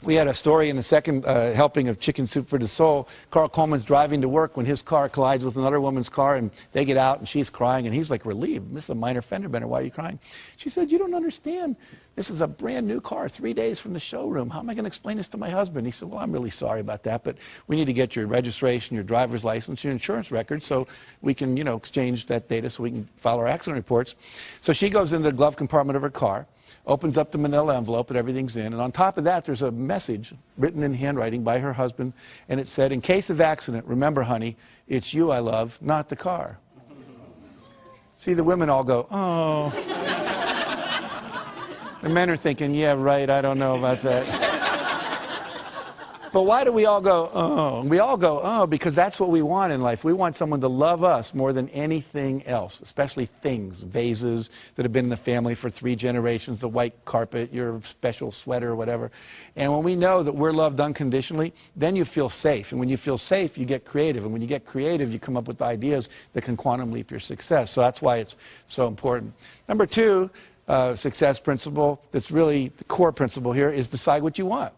We had a story in the second helping of Chicken Soup for the Soul. Carl Coleman's driving to work when his car collides with another woman's car, and they get out, and she's crying, and he's like relieved. This is a minor fender bender. Why are you crying? She said, you don't understand. This is a brand new car, 3 days from the showroom. How am I going to explain this to my husband? He said, well, I'm really sorry about that, but we need to get your registration, your driver's license, your insurance record, so we can, you know, exchange that data so we can file our accident reports. So she goes into the glove compartment of her car, opens up the manila envelope and everything's in, and on top of that there's a message written in handwriting by her husband, and it said, in case of accident, remember honey, it's you I love, not the car. See, the women all go, oh. The men are thinking, yeah, right, I don't know about that. But why do we all go, oh? We all go, oh, because that's what we want in life. We want someone to love us more than anything else, especially things, vases that have been in the family for 3 generations, the white carpet, your special sweater, whatever. And when we know that we're loved unconditionally, then you feel safe. And when you feel safe, you get creative. And when you get creative, you come up with ideas that can quantum leap your success. So that's why it's so important. Number 2, success principle, that's really the core principle here, is decide what you want.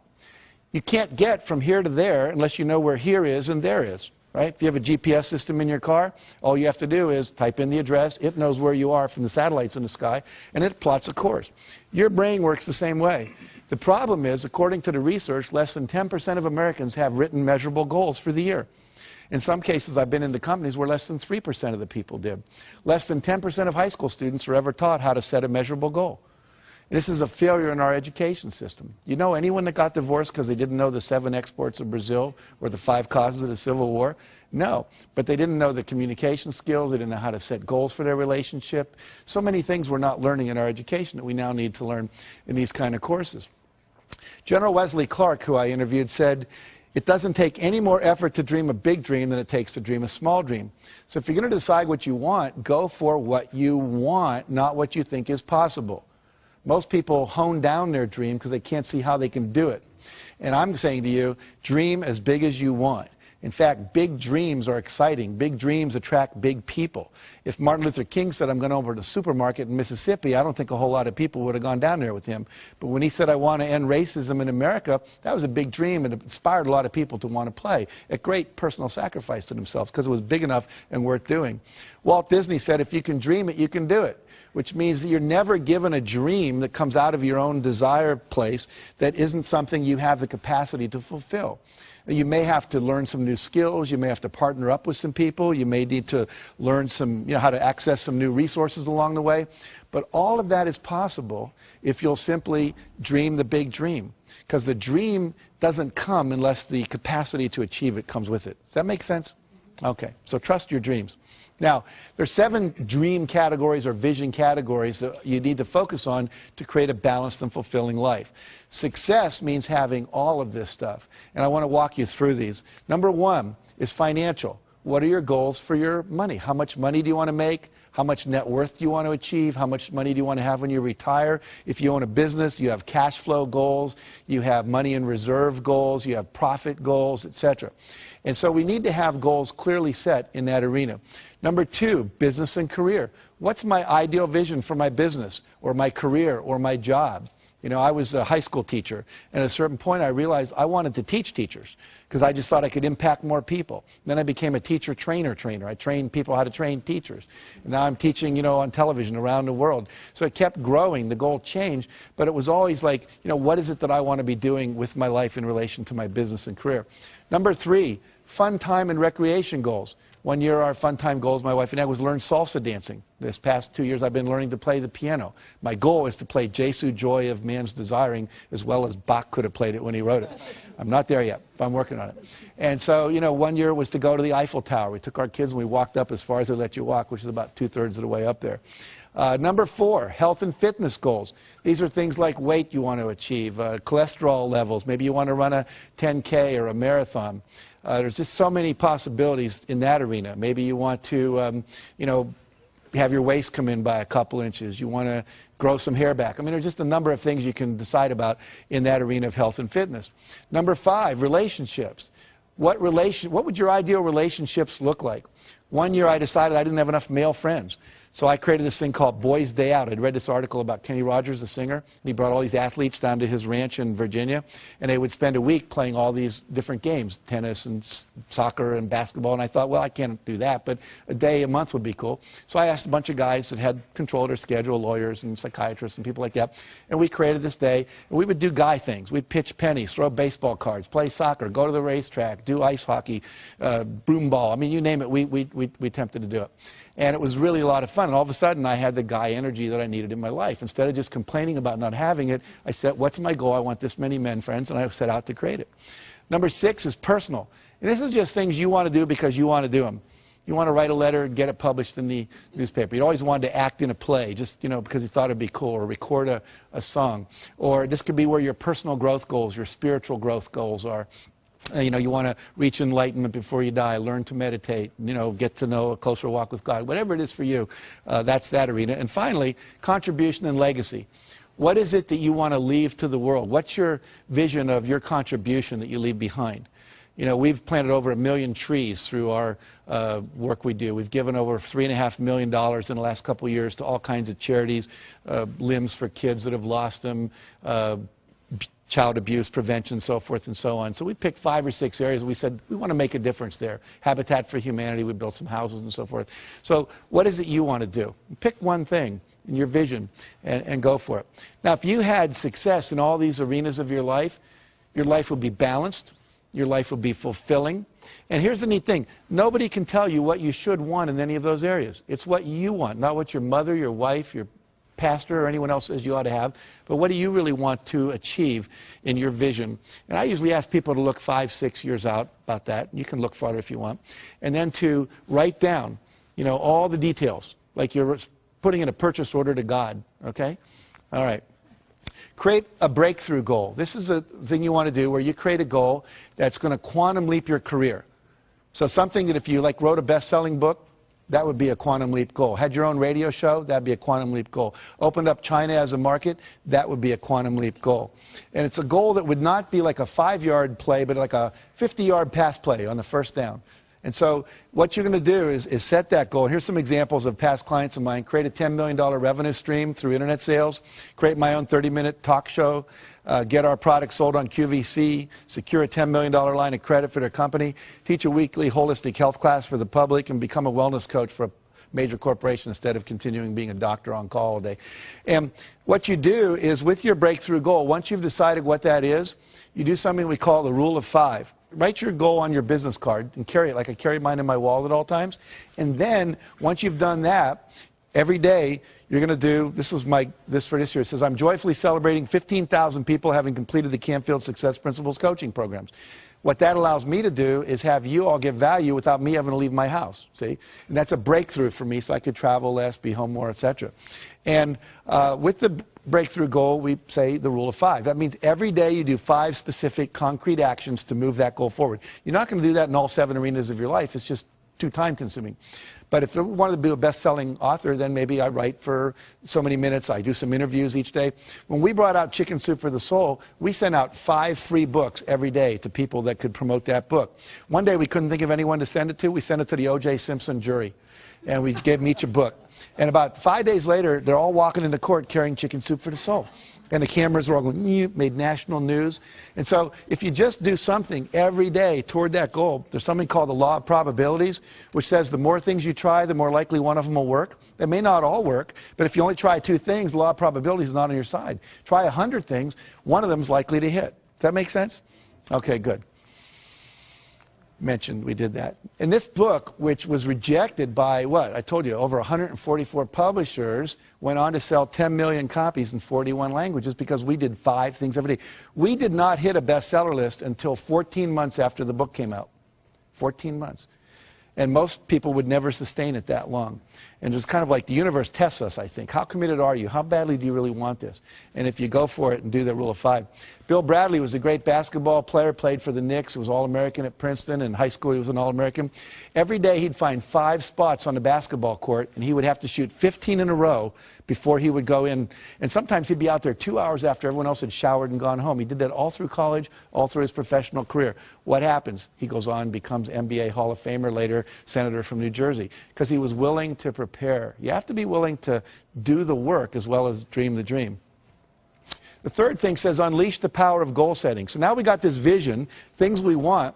You can't get from here to there unless you know where here is and there is, right? If you have a GPS system in your car, all you have to do is type in the address. It knows where you are from the satellites in the sky, and it plots a course. Your brain works the same way. The problem is, according to the research, less than 10% of Americans have written measurable goals for the year. In some cases, I've been in the companies where less than 3% of the people did. Less than 10% of high school students are ever taught how to set a measurable goal. This is a failure in our education system. You know anyone that got divorced because they didn't know the 7 exports of Brazil or the 5 causes of the Civil War? No, but they didn't know the communication skills, they didn't know how to set goals for their relationship. So many things we're not learning in our education that we now need to learn in these kind of courses. General Wesley Clark, who I interviewed, said, it doesn't take any more effort to dream a big dream than it takes to dream a small dream. So if you're going to decide what you want, go for what you want, not what you think is possible. Most people hone down their dream because they can't see how they can do it. And I'm saying to you, dream as big as you want. In fact, big dreams are exciting. Big dreams attract big people. If Martin Luther King said, I'm going over to the supermarket in Mississippi, I don't think a whole lot of people would have gone down there with him. But when he said, I want to end racism in America, that was a big dream, and it inspired a lot of people to want to play at great personal sacrifice to themselves because it was big enough and worth doing. Walt Disney said, if you can dream it, you can do it. Which means that you're never given a dream that comes out of your own desire place that isn't something you have the capacity to fulfill. You may have to learn some new skills, you may have to partner up with some people, you may need to learn some, how to access some new resources along the way. But all of that is possible if you'll simply dream the big dream. Because the dream doesn't come unless the capacity to achieve it comes with it. Does that make sense? Okay, so trust your dreams. Now, there's 7 dream categories or vision categories that you need to focus on to create a balanced and fulfilling life. Success means having all of this stuff, and I want to walk you through these. Number 1 is financial. What are your goals for your money? How much money do you want to make? How much net worth do you want to achieve? How much money do you want to have when you retire? If you own a business, you have cash flow goals, you have money in reserve goals, you have profit goals, etc. And so we need to have goals clearly set in that arena. Number 2, business and career. What's my ideal vision for my business or my career or my job? You know, I was a high school teacher, and at a certain point I realized I wanted to teach teachers because I just thought I could impact more people. Then I became a teacher trainer. I trained people how to train teachers. And now I'm teaching, you know, on television around the world. So it kept growing. The goal changed, but it was always like, you know, what is it that I want to be doing with my life in relation to my business and career? Number 3, fun time and recreation goals. One year our fun time goals, my wife and I, was learn salsa dancing. This past 2 years I've been learning to play the piano. My goal is to play Jesu Joy of Man's Desiring as well as Bach could have played it when he wrote it. I'm not there yet, but I'm working on it. And so, you know, one year was to go to the Eiffel Tower. We took our kids and we walked up as far as they let you walk, which is about 2/3 of the way up there. Number 4, health and fitness goals. These are things like weight you want to achieve, cholesterol levels. Maybe you want to run a 10K or a marathon. There's just so many possibilities in that arena. Maybe you want to, you know, have your waist come in by a couple inches. You want to grow some hair back. I mean, there's just a number of things you can decide about in that arena of health and fitness. Number 5, relationships. What would your ideal relationships look like? One year I decided I didn't have enough male friends. So I created this thing called Boys Day Out. I'd read this article about Kenny Rogers, the singer, and he brought all these athletes down to his ranch in Virginia, and they would spend a week playing all these different games, tennis and soccer and basketball, and I thought, well, I can't do that, but a day a month would be cool. So I asked a bunch of guys that had control of their schedule, lawyers and psychiatrists and people like that, and we created this day, and we would do guy things. We'd pitch pennies, throw baseball cards, play soccer, go to the racetrack, do ice hockey, broom ball. I mean, you name it, we attempted to do it. And it was really a lot of fun. And all of a sudden, I had the guy energy that I needed in my life. Instead of just complaining about not having it, I said, what's my goal? I want this many men friends, and I set out to create it. Number 6 is personal. And this is just things you want to do because you want to do them. You want to write a letter and get it published in the newspaper. You always wanted to act in a play, just, you know, because you thought it'd be cool, or record a song. Or this could be where your personal growth goals, your spiritual growth goals are. You know, you want to reach enlightenment before you die, learn to meditate, you know, get to know a closer walk with God. Whatever it is for you, that's that arena. And finally, contribution and legacy. What is it that you want to leave to the world? What's your vision of your contribution that you leave behind? You know, we've planted over 1 million trees through our work we do. We've given over $3.5 million in the last couple of years to all kinds of charities, limbs for kids that have lost them, child abuse prevention, so forth and so on. So we picked 5 or 6 areas. We said, we want to make a difference there. Habitat for Humanity, we built some houses and so forth. So what is it you want to do? Pick one thing in your vision and go for it. Now, if you had success in all these arenas of your life would be balanced, your life would be fulfilling. And here's the neat thing. Nobody can tell you what you should want in any of those areas. It's what you want, not what your mother, your wife, your pastor or anyone else says you ought to have, but what do you really want to achieve in your vision? And I usually ask people to look 5, 6 years out about that. You can look farther if you want. And then to write down, you know, all the details, like you're putting in a purchase order to God, okay? All right. Create a breakthrough goal. This is a thing you want to do where you create a goal that's going to quantum leap your career. So something that if you like wrote a best-selling book, that would be a quantum leap goal. Had your own radio show, that'd be a quantum leap goal. Opened up China as a market, that would be a quantum leap goal. And it's a goal that would not be like a 5-yard play, but like a 50-yard pass play on the first down. And so what you're going to do is set that goal. And here's some examples of past clients of mine. Create a $10 million revenue stream through internet sales. Create my own 30-minute talk show. Get our products sold on QVC. Secure a $10 million line of credit for their company. Teach a weekly holistic health class for the public. And become a wellness coach for a major corporation instead of continuing being a doctor on call all day. And what you do is with your breakthrough goal, once you've decided what that is, you do something we call the rule of 5. Write your goal on your business card and carry it like I carry mine in my wallet at all times. And then once you've done that, every day you're going to do, this for this year, it says, I'm joyfully celebrating 15,000 people having completed the Canfield Success Principles coaching programs. What that allows me to do is have you all give value without me having to leave my house, see? And that's a breakthrough for me, so I could travel less, be home more, etc. And with the breakthrough goal, we say the rule of 5. That means every day you do 5 specific concrete actions to move that goal forward. You're not going to do that in all 7 arenas of your life. It's just too time consuming. But if I wanted to be a best-selling author, then maybe I write for so many minutes. I do some interviews each day. When we brought out Chicken Soup for the Soul, we sent out 5 free books every day to people that could promote that book. One day we couldn't think of anyone to send it to. We sent it to the O.J. Simpson jury, and we gave them each a book. And about 5 days later, they're all walking into court carrying Chicken Soup for the Soul. And the cameras were all going, made national news. And so if you just do something every day toward that goal, there's something called the law of probabilities, which says the more things you try, the more likely one of them will work. They may not all work, but if you only try 2 things, the law of probabilities is not on your side. Try 100 things, one of them is likely to hit. Does that make sense? Okay, good. Mentioned we did that. In this book, which was rejected by, what? I told you, over 144 publishers, went on to sell 10 million copies in 41 languages because we did 5 things every day. We did not hit a bestseller list until 14 months after the book came out. 14 months. And most people would never sustain it that long. And it's kind of like the universe tests us, I think. How committed are you? How badly do you really want this? And if you go for it and do the rule of 5. Bill Bradley was a great basketball player, played for the Knicks, was All-American at Princeton. In high school, he was an All-American. Every day, he'd find 5 spots on the basketball court, and he would have to shoot 15 in a row before he would go in. And sometimes he'd be out there 2 hours after everyone else had showered and gone home. He did that all through college, all through his professional career. What happens? He goes on, becomes NBA Hall of Famer, later senator from New Jersey, because he was willing to prepare. You have to be willing to do the work as well as dream the dream. The third thing says unleash the power of goal setting. So now we got this vision, things we want,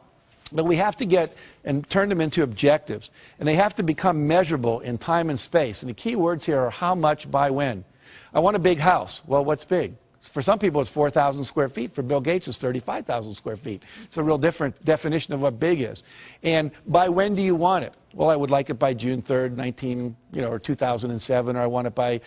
but we have to get and turn them into objectives. And they have to become measurable in time and space. And the key words here are how much by when. I want a big house. Well, what's big? For some people, it's 4,000 square feet. For Bill Gates, it's 35,000 square feet. It's a real different definition of what big is. And by when do you want it? Well, I would like it by June 3rd, or 2007, or I want it by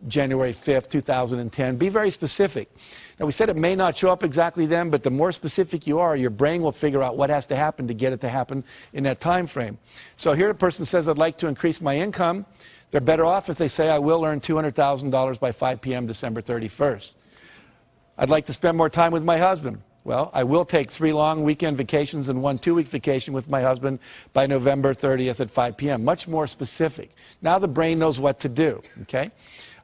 January 5th, 2010. Be very specific. Now, we said it may not show up exactly then, but the more specific you are, your brain will figure out what has to happen to get it to happen in that time frame. So here a person says, I'd like to increase my income. They're better off if they say, I will earn $200,000 by 5 p.m. December 31st. I'd like to spend more time with my husband. Well, I will take 3 long weekend vacations and 1 2-week vacation with my husband by November 30th at 5 p.m. Much more specific. Now the brain knows what to do, okay?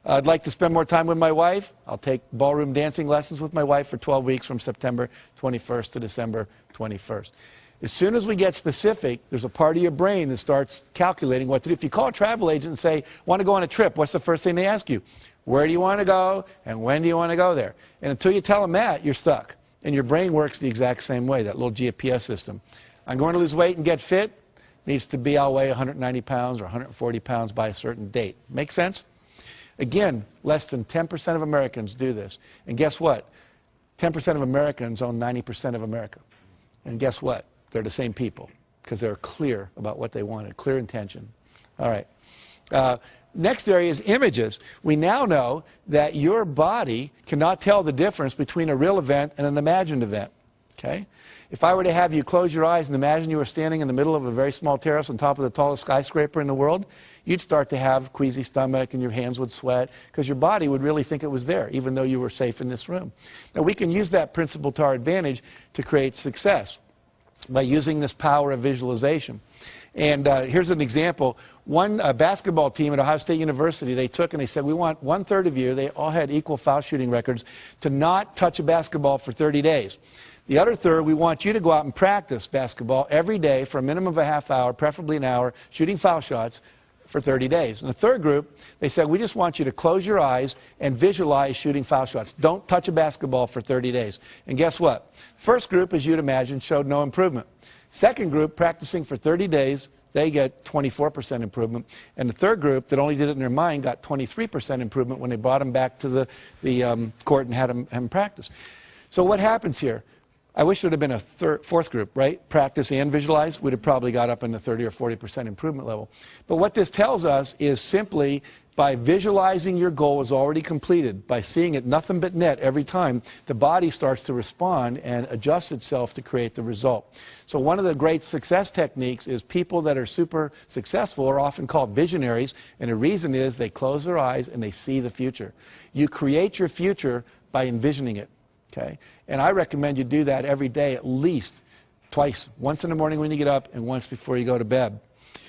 I'd like to spend more time with my wife. I'll take ballroom dancing lessons with my wife for 12 weeks from September 21st to December 21st. As soon as we get specific, there's a part of your brain that starts calculating what to do. If you call a travel agent and say, want to go on a trip, what's the first thing they ask you? Where do you want to go and when do you want to go there? And until you tell them that, you're stuck. And your brain works the exact same way, that little GPS system. I'm going to lose weight and get fit. Needs to be, I'll weigh 190 pounds or 140 pounds by a certain date. Make sense? Again, less than 10% of Americans do this. And guess what? 10% of Americans own 90% of America. And guess what? They're the same people because they're clear about what they wanted, clear intention. All right. Next area is images. We now know that your body cannot tell the difference between a real event and an imagined event. Okay? If I were to have you close your eyes and imagine you were standing in the middle of a very small terrace on top of the tallest skyscraper in the world, you'd start to have queasy stomach and your hands would sweat because your body would really think it was there, even though you were safe in this room. Now, we can use that principle to our advantage to create success by using this power of visualization. And here's an example. One basketball team at Ohio State University, they took and they said, we want 1/3 of you, they all had equal foul shooting records, to not touch a basketball for 30 days. The other third, we want you to go out and practice basketball every day for a minimum of a half hour, preferably an hour, shooting foul shots for 30 days. And the third group, they said, we just want you to close your eyes and visualize shooting foul shots. Don't touch a basketball for 30 days. And guess what? First group, as you'd imagine, showed no improvement. Second group, practicing for 30 days, they get 24% improvement. And the third group that only did it in their mind got 23% improvement when they brought them back to the court and had them practice. So what happens here? I wish it would have been a fourth group, right? Practice and visualize. We'd have probably got up in the 30 or 40% improvement level. But what this tells us is simply by visualizing your goal as already completed, by seeing it nothing but net every time, the body starts to respond and adjust itself to create the result. So one of the great success techniques is people that are super successful are often called visionaries, and the reason is they close their eyes and they see the future. You create your future by envisioning it, okay? And I recommend you do that every day at least twice, once in the morning when you get up and once before you go to bed.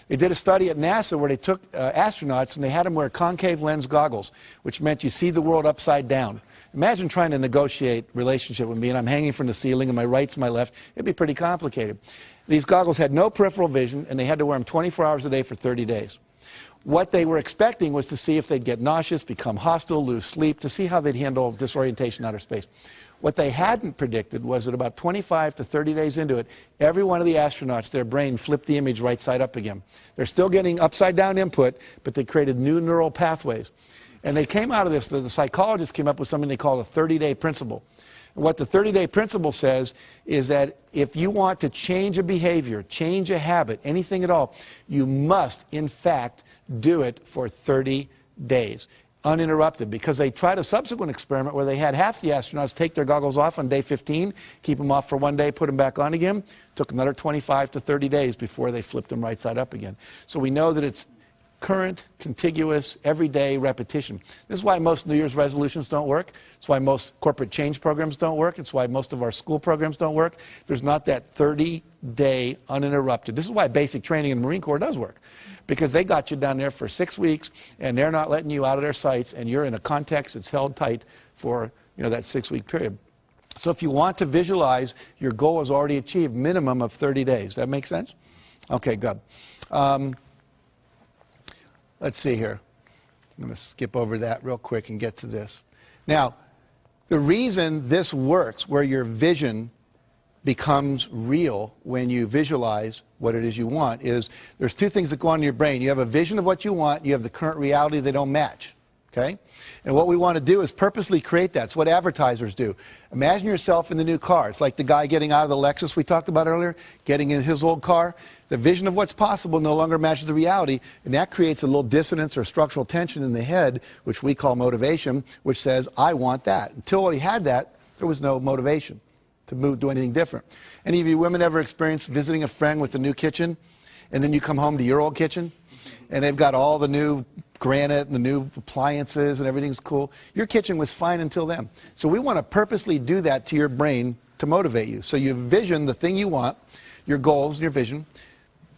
They did a study at NASA where they took astronauts and they had them wear concave lens goggles, which meant you see the world upside down. Imagine trying to negotiate relationship with me and I'm hanging from the ceiling and my right's my left. It'd be pretty complicated. These goggles had no peripheral vision and they had to wear them 24 hours a day for 30 days. What they were expecting was to see if they'd get nauseous, become hostile, lose sleep, to see how they'd handle disorientation in outer space. What they hadn't predicted was that about 25 to 30 days into it, every one of the astronauts, their brain flipped the image right side up again. They're still getting upside down input, but they created new neural pathways. And they came out of this, the psychologists came up with something they call a 30-day principle. And what the 30-day principle says is that if you want to change a behavior, change a habit, anything at all, you must, in fact, do it for 30 days. Uninterrupted, because they tried a subsequent experiment where they had half the astronauts take their goggles off on day 15, keep them off for one day, put them back on again. Took another 25 to 30 days before they flipped them right side up again. So we know that it's current, contiguous, everyday repetition. This is why most New Year's resolutions don't work. It's why most corporate change programs don't work. It's why most of our school programs don't work. There's not that 30-day uninterrupted. This is why basic training in the Marine Corps does work. Because they got you down there for 6 weeks, and they're not letting you out of their sights, and you're in a context that's held tight for that 6-week period. So if you want to visualize, your goal is already achieved, minimum of 30 days. That make sense? Okay, good. Let's see here. I'm going to skip over that real quick and get to this. Now, the reason this works, where your vision becomes real when you visualize what it is you want, is there's two things that go on in your brain. You have a vision of what you want, you have the current reality, they don't match. Okay? And what we want to do is purposely create that. It's what advertisers do. Imagine yourself in the new car. It's like the guy getting out of the Lexus we talked about earlier, getting in his old car. The vision of what's possible no longer matches the reality, and that creates a little dissonance or structural tension in the head, which we call motivation, which says, I want that. Until we had that, there was no motivation to do anything different. Any of you women ever experienced visiting a friend with a new kitchen, and then you come home to your old kitchen, and they've got all the new granite and the new appliances and everything's cool? Your kitchen was fine until then. So we want to purposely do that to your brain to motivate you. So you envision the thing you want, your goals and your vision.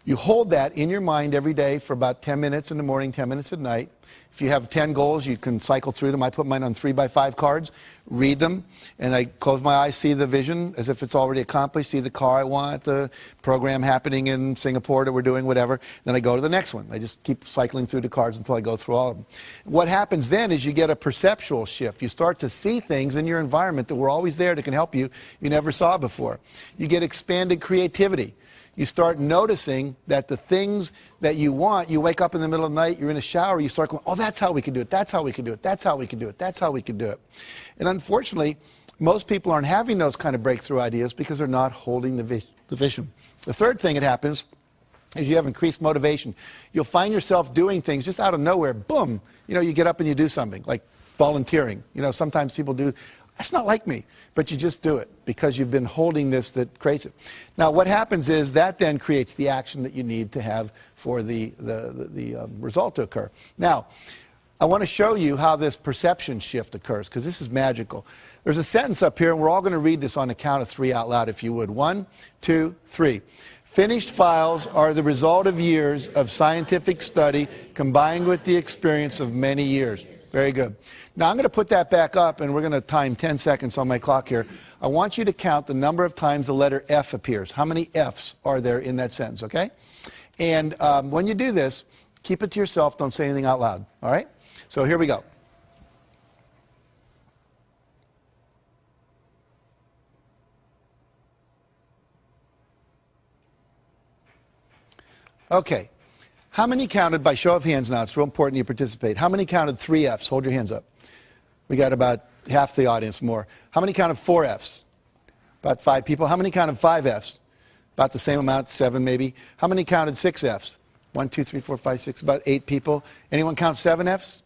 You hold that in your mind every day for about 10 minutes in the morning, 10 minutes at night. If you have 10 goals, you can cycle through them. I put mine on 3x5 cards, read them, and I close my eyes, see the vision as if it's already accomplished, see the car I want, the program happening in Singapore that we're doing, whatever. Then I go to the next one. I just keep cycling through the cards until I go through all of them. What happens then is you get a perceptual shift. You start to see things in your environment that were always there that can help you never saw before. You get expanded creativity. You start noticing that the things that you want, you wake up in the middle of the night, you're in a shower, you start going, oh, that's how we can do it, that's how we can do it, that's how we can do it, that's how we can do it. And unfortunately, most people aren't having those kind of breakthrough ideas because they're not holding the vision. The third thing that happens is you have increased motivation. You'll find yourself doing things just out of nowhere, boom, you get up and you do something, like volunteering. Sometimes people do. That's not like me, but you just do it because you've been holding this that creates it. Now, what happens is that then creates the action that you need to have for the result to occur. Now, I want to show you how this perception shift occurs because this is magical. There's a sentence up here, and we're all going to read this on the count of 3 out loud, if you would. 1, 2, 3. Finished files are the result of years of scientific study combined with the experience of many years. Very good. Now I'm going to put that back up, and we're going to time 10 seconds on my clock here. I want you to count the number of times the letter F appears. How many Fs are there in that sentence, okay? And when you do this, keep it to yourself. Don't say anything out loud, all right? So here we go. Okay. How many counted, by show of hands now, it's real important you participate. How many counted 3 Fs? Hold your hands up. We got about half the audience more. How many counted 4 Fs? About 5 people. How many counted 5 Fs? About the same amount, 7 maybe. How many counted 6 Fs? 1, 2, 3, 4, 5, 6, about 8 people. Anyone count 7 Fs?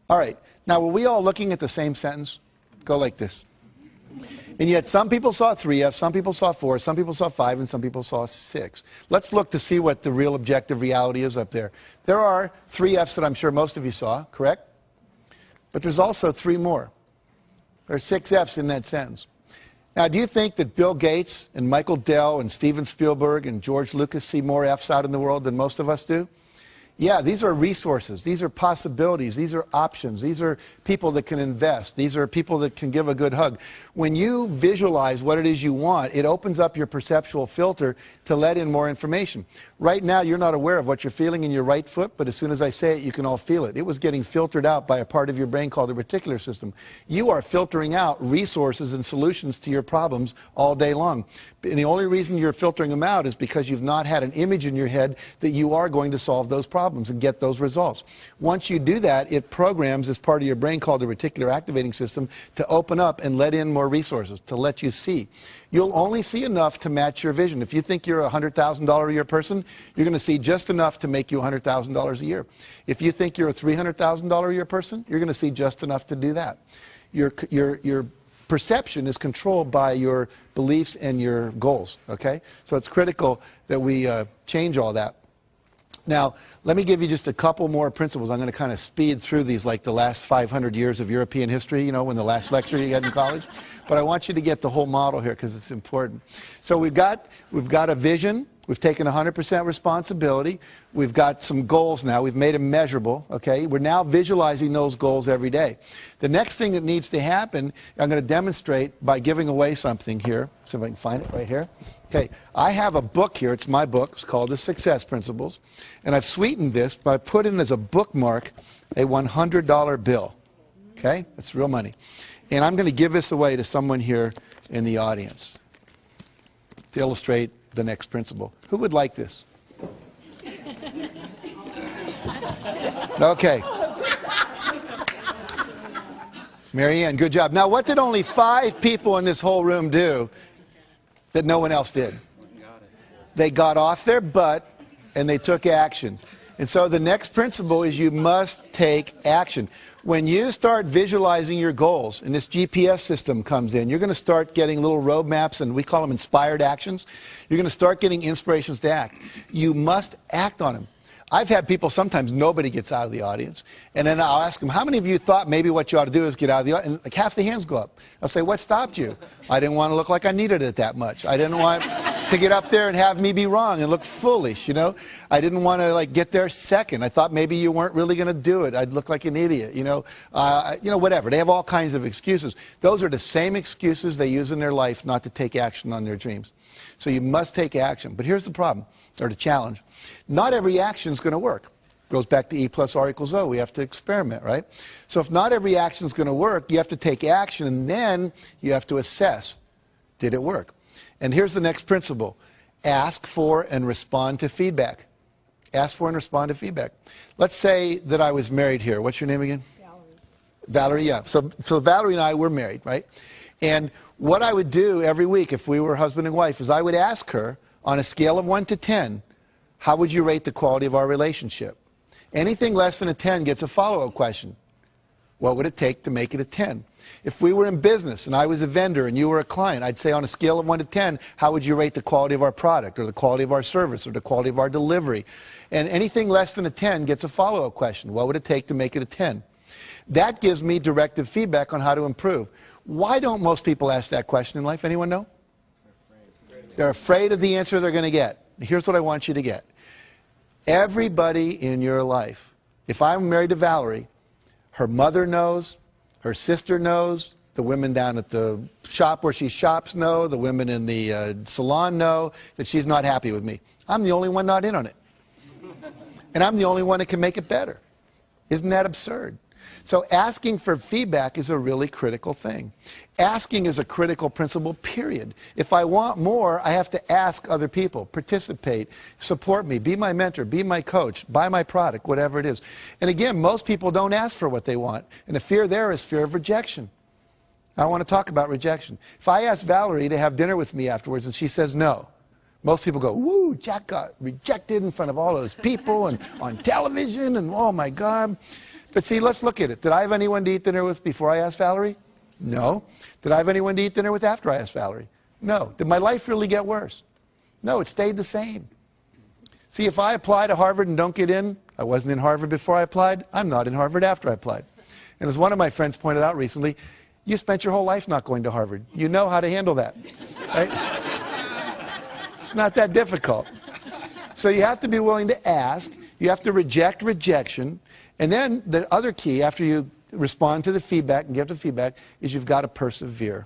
All right. Now, were we all looking at the same sentence? Go like this. And yet some people saw 3 Fs, some people saw 4, some people saw 5, and some people saw 6. Let's look to see what the real objective reality is up there. There are 3 Fs that I'm sure most of you saw, correct? But there's also 3 more. There are 6 Fs in that sentence. Now, do you think that Bill Gates and Michael Dell and Steven Spielberg and George Lucas see more Fs out in the world than most of us do? Yeah, these are resources. These are possibilities. These are options. These are people that can invest. These are people that can give a good hug. When you visualize what it is you want, it opens up your perceptual filter to let in more information. Right now, you're not aware of what you're feeling in your right foot, but as soon as I say it, you can all feel it. It was getting filtered out by a part of your brain called the reticular system. You are filtering out resources and solutions to your problems all day long. And the only reason you're filtering them out is because you've not had an image in your head that you are going to solve those problems and get those results. Once you do that, it programs this part of your brain called the reticular activating system to open up and let in more resources, to let you see. You'll only see enough to match your vision. If you think you're a $100,000 a year person, you're going to see just enough to make you $100,000 a year. If you think you're a $300,000 a year person, you're going to see just enough to do that. Your perception is controlled by your beliefs and your goals, okay? So it's critical that we change all that. Now, let me give you just a couple more principles. I'm going to kind of speed through these like the last 500 years of European history, you know, when the last lecture you had in college. But I want you to get the whole model here because it's important. So we've got a vision. We've taken 100% responsibility. We've got some goals now. We've made them measurable, okay? We're now visualizing those goals every day. The next thing that needs to happen, I'm going to demonstrate by giving away something here. See if I can find it right here. Okay, I have a book here. It's my book. It's called The Success Principles. And I've sweetened this by putting as a bookmark a $100 bill. Okay, that's real money. And I'm going to give this away to someone here in the audience to illustrate the next principle. Who would like this? Okay. Marianne, good job. Now, what did only 5 people in this whole room do that no one else did? They got off their butt and they took action. And so the next principle is you must take action. When you start visualizing your goals and this GPS system comes in, you're going to start getting little roadmaps, and we call them inspired actions. You're going to start getting inspirations to act. You must act on them. I've had people, sometimes nobody gets out of the audience, and then I'll ask them, how many of you thought maybe what you ought to do is get out of the audience? And like half the hands go up. I'll say, what stopped you? I didn't want to look like I needed it that much. I didn't want to get up there and have me be wrong and look foolish, you know. I didn't want to like get there second. I thought maybe you weren't really going to do it. I'd look like an idiot, you know, whatever. They have all kinds of excuses. Those are the same excuses they use in their life not to take action on their dreams. So you must take action. But here's the problem, or the challenge. Not every action is going to work. Goes back to E plus R equals O. We have to experiment, right? So if not every action is going to work, you have to take action, and then you have to assess, did it work? And here's the next principle. Ask for and respond to feedback. Ask for and respond to feedback. Let's say that I was married here. What's your name again? Valerie. Valerie, yeah. So Valerie and I were married, right? And what I would do every week if we were husband and wife is I would ask her, on a scale of 1 to 10, how would you rate the quality of our relationship? Anything less than a 10 gets a follow-up question. What would it take to make it a 10? If we were in business and I was a vendor and you were a client, I'd say on a scale of 1 to 10, how would you rate the quality of our product or the quality of our service or the quality of our delivery? And anything less than a 10 gets a follow-up question. What would it take to make it a 10? That gives me directive feedback on how to improve. Why don't most people ask that question in life? Anyone know? They're afraid of the answer they're going to get. Here's what I want you to get. Everybody in your life, if I'm married to Valerie, her mother knows, her sister knows, the women down at the shop where she shops know, the women in the salon know that she's not happy with me. I'm the only one not in on it. And I'm the only one that can make it better. Isn't that absurd? So asking for feedback is a really critical thing. Asking is a critical principle, period. If I want more, I have to ask other people, participate, support me, be my mentor, be my coach, buy my product, whatever it is. And again, most people don't ask for what they want. And the fear there is fear of rejection. I want to talk about rejection. If I ask Valerie to have dinner with me afterwards and she says no, Most people go, woo, Jack got rejected in front of all those people and on television and oh my God. But see, let's look at it. Did I have anyone to eat dinner with before I asked Valerie? No. Did I have anyone to eat dinner with after I asked Valerie? No. Did my life really get worse? No, it stayed the same. See, if I apply to Harvard and don't get in, I wasn't in Harvard before I applied, I'm not in Harvard after I applied. And as one of my friends pointed out recently, you spent your whole life not going to Harvard. You know how to handle that, right? It's not that difficult. So you have to be willing to ask. You have to reject rejection. And then the other key, after you respond to the feedback and give the feedback, is you've got to persevere.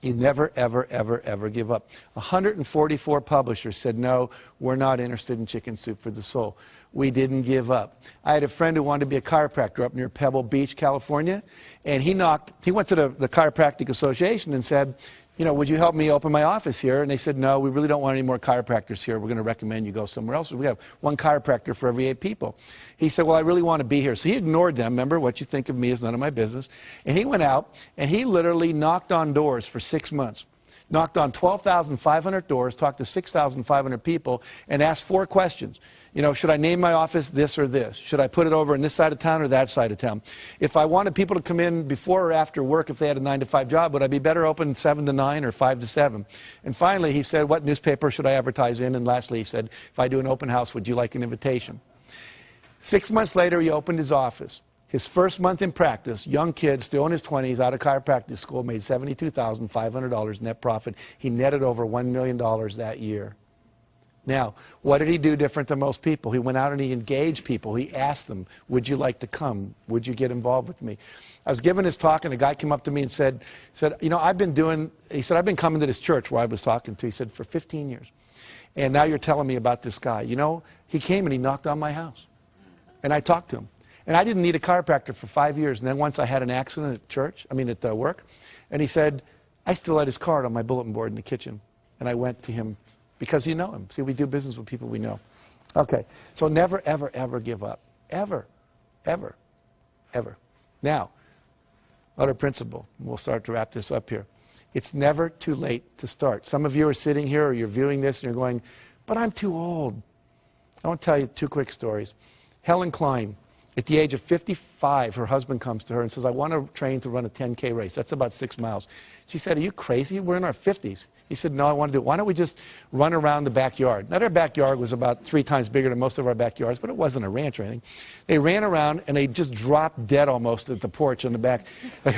You never, ever, ever, ever give up. 144 publishers said, no, we're not interested in Chicken Soup for the Soul. We didn't give up. I had a friend who wanted to be a chiropractor up near Pebble Beach, California, and he went to the Chiropractic Association and said, you know, would you help me open my office here? And they said, no, we really don't want any more chiropractors here. We're going to recommend you go somewhere else. We have one chiropractor for every 8 people. He said, well, I really want to be here. So he ignored them. Remember, what you think of me is none of my business. And he went out, and he literally knocked on doors for 6 months. Knocked on 12,500 doors, talked to 6,500 people, and asked 4 questions. You know, should I name my office this or this? Should I put it over on this side of town or that side of town? If I wanted people to come in before or after work, if they had a 9-to-5 job, would I be better open 7 to 9 or 5 to 7? And finally, he said, what newspaper should I advertise in? And lastly, he said, if I do an open house, would you like an invitation? 6 months later, he opened his office. His first month in practice, young kid, still in his 20s, out of chiropractic school, made $72,500 net profit. He netted over $1 million that year. Now, what did he do different than most people? He went out and he engaged people. He asked them, would you like to come? Would you get involved with me? I was giving his talk, and a guy came up to me and said, you know, I've been coming to this church where I was talking to. He said, for 15 years. And now you're telling me about this guy. You know, he came and he knocked on my house. And I talked to him. And I didn't need a chiropractor for 5 years. And then once I had an accident at work. And he said, I still had his card on my bulletin board in the kitchen. And I went to him because you know him. See, we do business with people we know. Okay, so never, ever, ever give up. Ever, ever, ever. Now, other principle. We'll start to wrap this up here. It's never too late to start. Some of you are sitting here or you're viewing this and you're going, but I'm too old. I want to tell you 2 quick stories. Helen Klein. At the age of 55, her husband comes to her and says, I want to train to run a 10K race. That's about 6 miles. She said, are you crazy? We're in our 50s. He said, no, I want to do it. Why don't we just run around the backyard? Now, their backyard was about 3 times bigger than most of our backyards, but it wasn't a ranch or anything. They ran around, and they just dropped dead almost at the porch on the back. Like,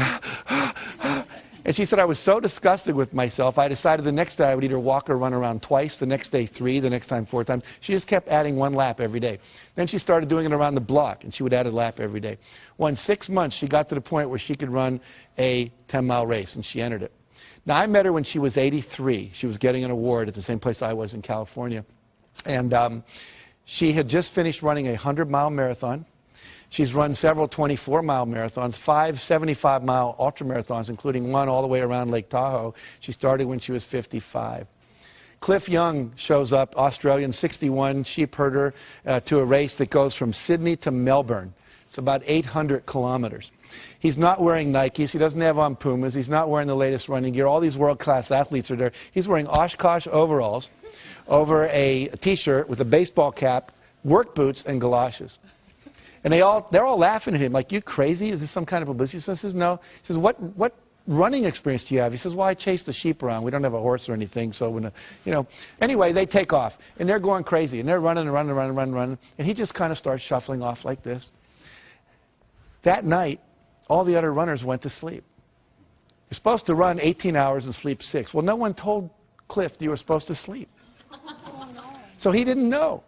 and she said, I was so disgusted with myself, I decided the next day I would either walk or run around twice, the next day 3, the next time 4 times. She just kept adding 1 lap every day. Then she started doing it around the block, and she would add a lap every day. Well, in 6 months, she got to the point where she could run a 10-mile race, and she entered it. Now, I met her when she was 83. She was getting an award at the same place I was in California. And she had just finished running a 100-mile marathon. She's run several 24-mile marathons, 5 75-mile ultramarathons, including one all the way around Lake Tahoe. She started when she was 55. Cliff Young shows up, Australian, 61, sheep herder, to a race that goes from Sydney to Melbourne. It's about 800 kilometers. He's not wearing Nikes. He doesn't have on Pumas. He's not wearing the latest running gear. All these world-class athletes are there. He's wearing Oshkosh overalls over a T-shirt with a baseball cap, work boots, and galoshes. And they're all laughing at him, like, you crazy? Is this some kind of publicity? So he says, no. He says, what running experience do you have? He says, well, I chase the sheep around. We don't have a horse or anything, so when, you know. Anyway, they take off, and they're going crazy, and they're running and running and running and running, running, and he just kind of starts shuffling off like this. That night, all the other runners went to sleep. You're supposed to run 18 hours and sleep 6. Well, no one told Cliff that you were supposed to sleep. So he didn't know.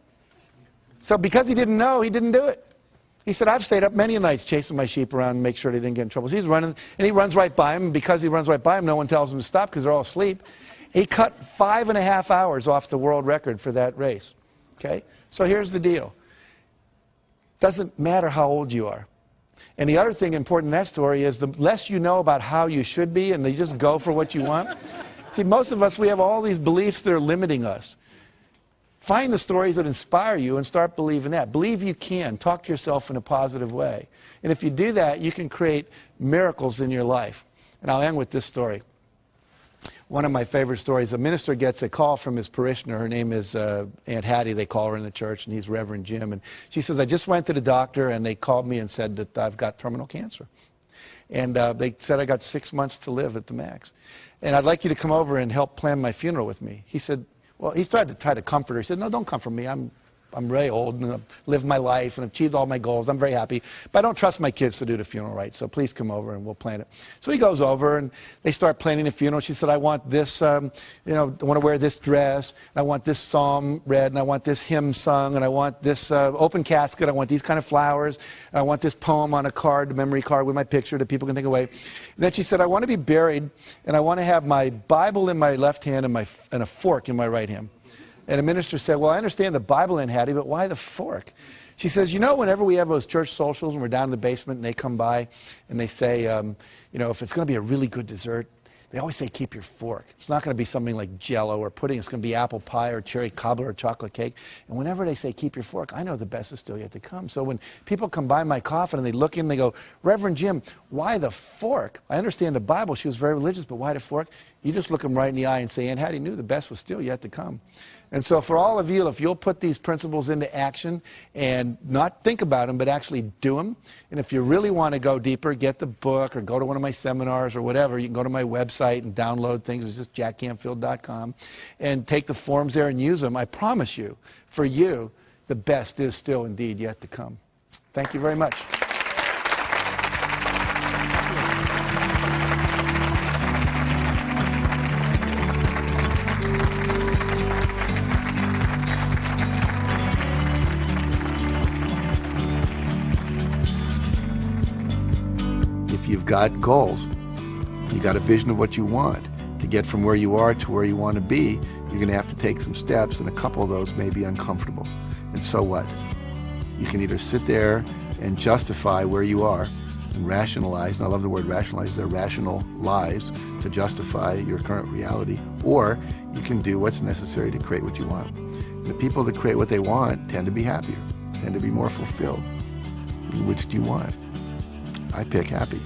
So because he didn't know, he didn't do it. He said, I've stayed up many nights chasing my sheep around and make sure they didn't get in trouble. So he's running, and he runs right by him, and because he runs right by him, no one tells him to stop because they're all asleep. He cut 5.5 hours off the world record for that race. Okay? So here's the deal. Doesn't matter how old you are. And the other thing important in that story is the less you know about how you should be and you just go for what you want. See, most of us, we have all these beliefs that are limiting us. Find the stories that inspire you and start believing that. Believe you can. Talk to yourself in a positive way. And if you do that, you can create miracles in your life. And I'll end with this story. One of my favorite stories, a minister gets a call from his parishioner. Her name is Aunt Hattie, they call her in the church, and he's Reverend Jim. And she says, I just went to the doctor, and they called me and said that I've got terminal cancer. And they said I got 6 months to live at the max. And I'd like you to come over and help plan my funeral with me. He said, well, he started to try to comfort her. He said, no, don't comfort me. I'm really old, and I've lived my life, and I've achieved all my goals. I'm very happy. But I don't trust my kids to do the funeral right, so please come over, and we'll plan it. So he goes over, and they start planning the funeral. She said, I want this, I want to wear this dress, and I want this psalm read, and I want this hymn sung, and I want this open casket. I want these kind of flowers, and I want this poem on a card, a memory card with my picture that people can take away. And then she said, I want to be buried, and I want to have my Bible in my left hand and a fork in my right hand. And a minister said, well, I understand the Bible in Hattie, but why the fork? She says, whenever we have those church socials and we're down in the basement and they come by and they say, if it's going to be a really good dessert, they always say, keep your fork. It's not going to be something like Jell-O or pudding. It's going to be apple pie or cherry cobbler or chocolate cake. And whenever they say, keep your fork, I know the best is still yet to come. So when people come by my coffin and they look in and they go, Reverend Jim, why the fork? I understand the Bible. She was very religious, but why the fork? You just look them right in the eye and say, Aunt Hattie knew the best was still yet to come. And so for all of you, if you'll put these principles into action and not think about them, but actually do them, and if you really want to go deeper, get the book or go to one of my seminars or whatever, you can go to my website and download things. It's just jackcanfield.com and take the forms there and use them. I promise you, for you, the best is still indeed yet to come. Thank you very much. You've got goals. You got a vision of what you want. To get from where you are to where you want to be, you're going to have to take some steps, and a couple of those may be uncomfortable. And so what? You can either sit there and justify where you are and rationalize, and I love the word rationalize, they're rational lies to justify your current reality, or you can do what's necessary to create what you want. And the people that create what they want tend to be happier, tend to be more fulfilled. Which do you want? I pick happy.